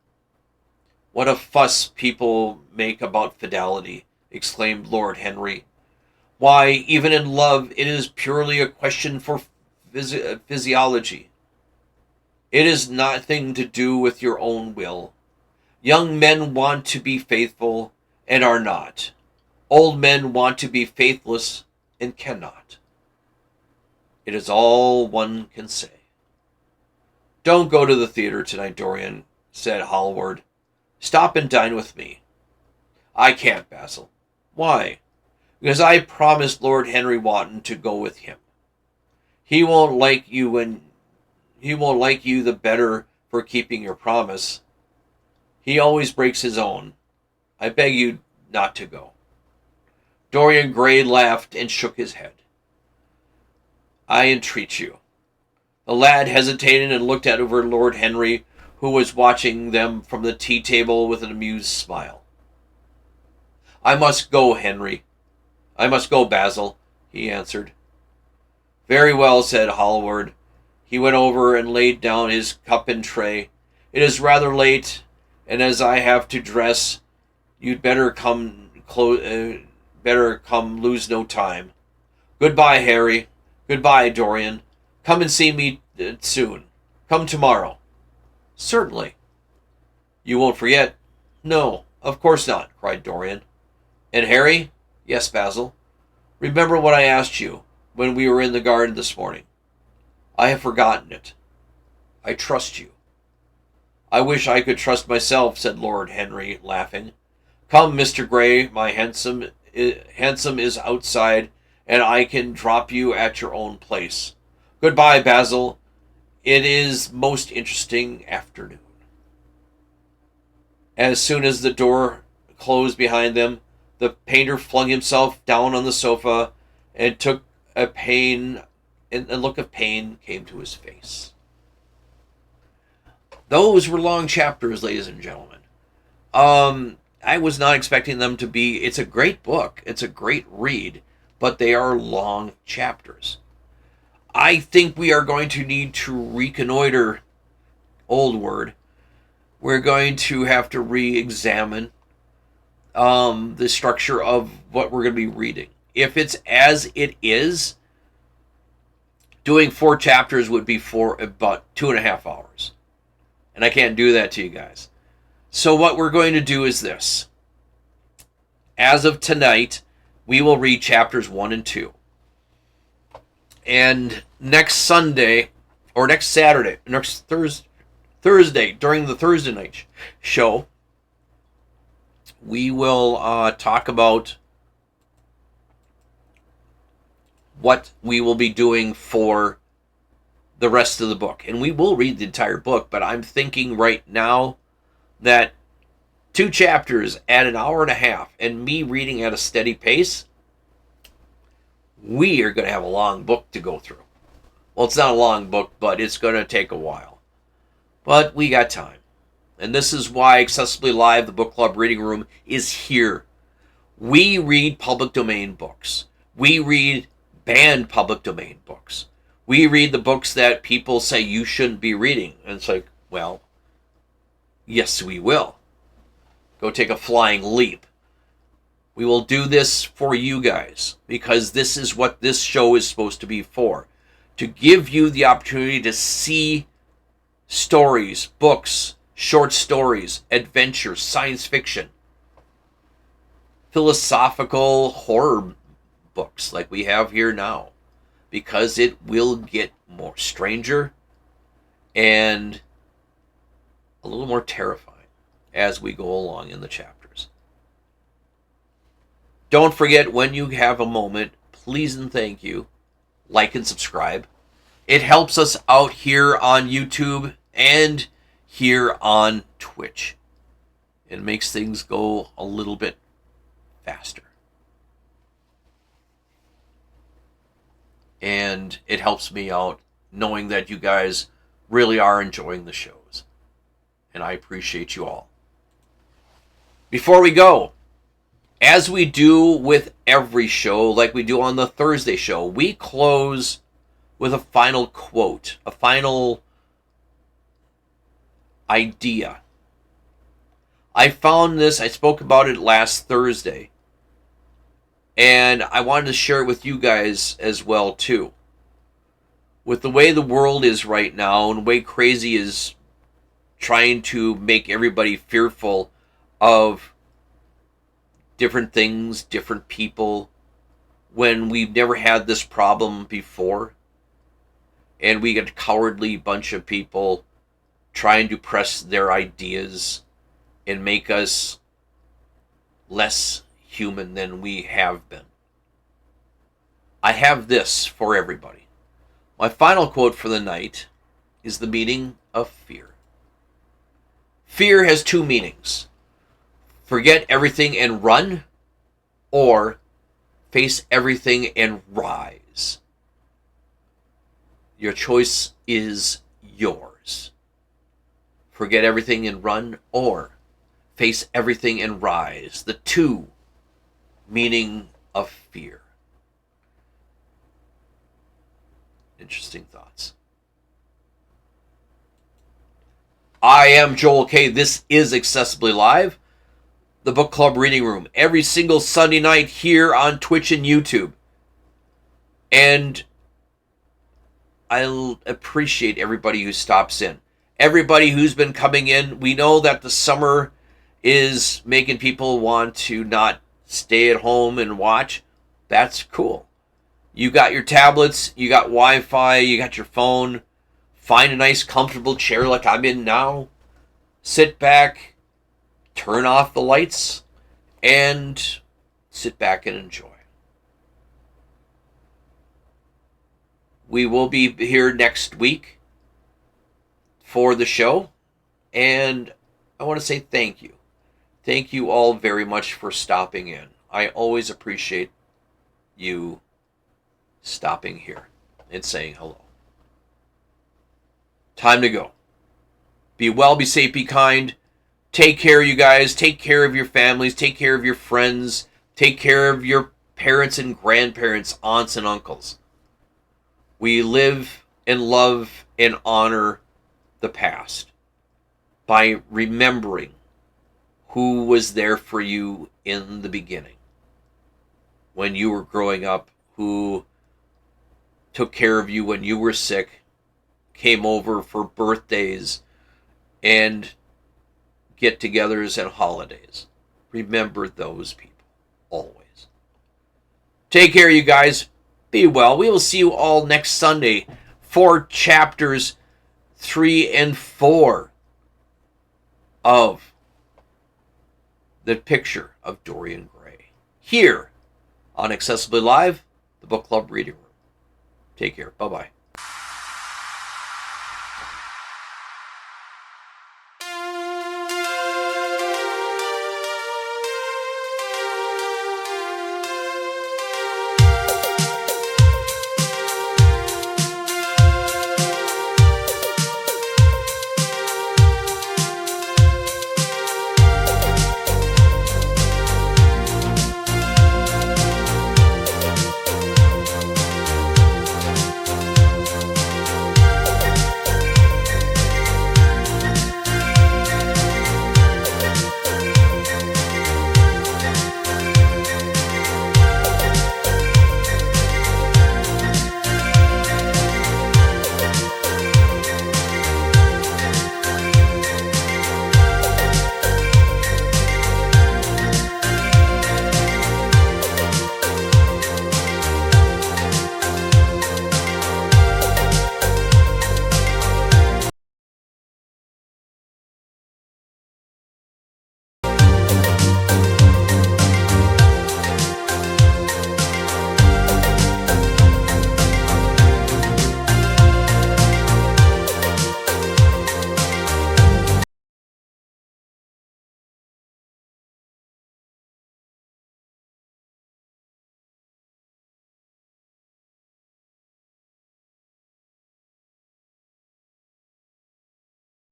"What a fuss people make about fidelity," exclaimed Lord Henry. "Why, even in love, it is purely a question for physiology. It has nothing to do with your own will. Young men want to be faithful, and are not. Old men want to be faithless, and cannot. It is all one can say." "Don't go to the theater tonight, Dorian," said Hallward. "Stop and dine with me." "I can't, Basil." "Why?" "Because I promised Lord Henry Wotton to go with him. He won't like you the better for keeping your promise. He always breaks his own. I beg you not to go." Dorian Gray laughed and shook his head. "I entreat you." The lad hesitated and looked over Lord Henry, who was watching them from the tea-table with an amused smile. "I must go, Henry. I must go, Basil," he answered. "Very well," said Hallward. He went over and laid down his cup and tray. "It is rather late, and as I have to dress, you'd better come lose no time. Goodbye, Harry. Goodbye, Dorian. Come and see me soon. Come tomorrow." "Certainly." "You won't forget?" "No, of course not," cried Dorian. "And Harry?" "Yes, Basil." "Remember what I asked you when we were in the garden this morning." "I have forgotten it." "I trust you." "I wish I could trust myself," said Lord Henry, laughing. "Come, Mr. Gray, my handsome is outside, and I can drop you at your own place. Goodbye, Basil. It is most interesting afternoon." As soon as the door closed behind them, the painter flung himself down on the sofa and took a look of pain came to his face. Those were long chapters, ladies and gentlemen. I was not expecting them to be. It's a great book. It's a great read, but they are long chapters. I think we are going to need to reconnoiter, old word. We're going to have to re-examine the structure of what we're going to be reading. If it's as it is, doing 4 chapters would be for about 2.5 hours. And I can't do that to you guys. So what we're going to do is this. As of tonight, we will read chapters 1 and 2. And next Sunday, or next Saturday, next Thursday, during the Thursday night show, we will talk about what we will be doing for the rest of the book. And we will read the entire book, but I'm thinking right now that 2 chapters at an hour and a half and me reading at a steady pace, we are going to have a long book to go through. Well, it's not a long book, but it's going to take a while. But we got time. And this is why Accessibly Live, the book club reading room, is here. We read public domain books. We read banned public domain books. We read the books that people say you shouldn't be reading. And it's like, well, yes, we will. Go take a flying leap. We will do this for you guys, because this is what this show is supposed to be for. To give you the opportunity to see stories, books, short stories, adventures, science fiction, philosophical horror books like we have here now, because it will get more stranger and a little more terrifying as we go along in the chapters. Don't forget, when you have a moment, please and thank you, like and subscribe. It helps us out here on YouTube and here on Twitch. It makes things go a little bit faster. And it helps me out knowing that you guys really are enjoying the shows. And I appreciate you all. Before we go, as we do with every show, like we do on the Thursday show, we close with a final quote, a final idea. I found this, I spoke about it last Thursday, and I wanted to share it with you guys as well too. With the way the world is right now, and the way crazy is trying to make everybody fearful of different things, different people, when we've never had this problem before, and we get a cowardly bunch of people trying to press their ideas and make us less human than we have been. I have this for everybody. My final quote for the night is the meaning of fear. Fear has 2 meanings. Forget everything and run, or face everything and rise. Your choice is yours. Forget everything and run, or face everything and rise. The 2 meaning of fear. Interesting thoughts. I am Joel K. This is Accessibly Live, the book club reading room, every single Sunday night here on Twitch and YouTube. And I appreciate everybody who stops in. Everybody who's been coming in. We know that the summer is making people want to not stay at home and watch. That's cool. You got your tablets, you got Wi-Fi, you got your phone. Find a nice comfortable chair like I'm in now. Sit back, turn off the lights, and sit back and enjoy. We will be here next week for the show, and I want to say thank you. Thank you all very much for stopping in. I always appreciate you stopping here and saying hello. Time to go. Be well, be safe, be kind. Take care, you guys. Take care of your families. Take care of your friends. Take care of your parents and grandparents, aunts and uncles. We live and love and honor the past by remembering who was there for you in the beginning when you were growing up, who took care of you when you were sick, came over for birthdays and get-togethers and holidays. Remember those people, always. Take care, you guys. Be well. We will see you all next Sunday for chapters 3 and 4 of The Picture of Dorian Gray, here on Accessibly Live, the book club reading room. Take care. Bye-bye.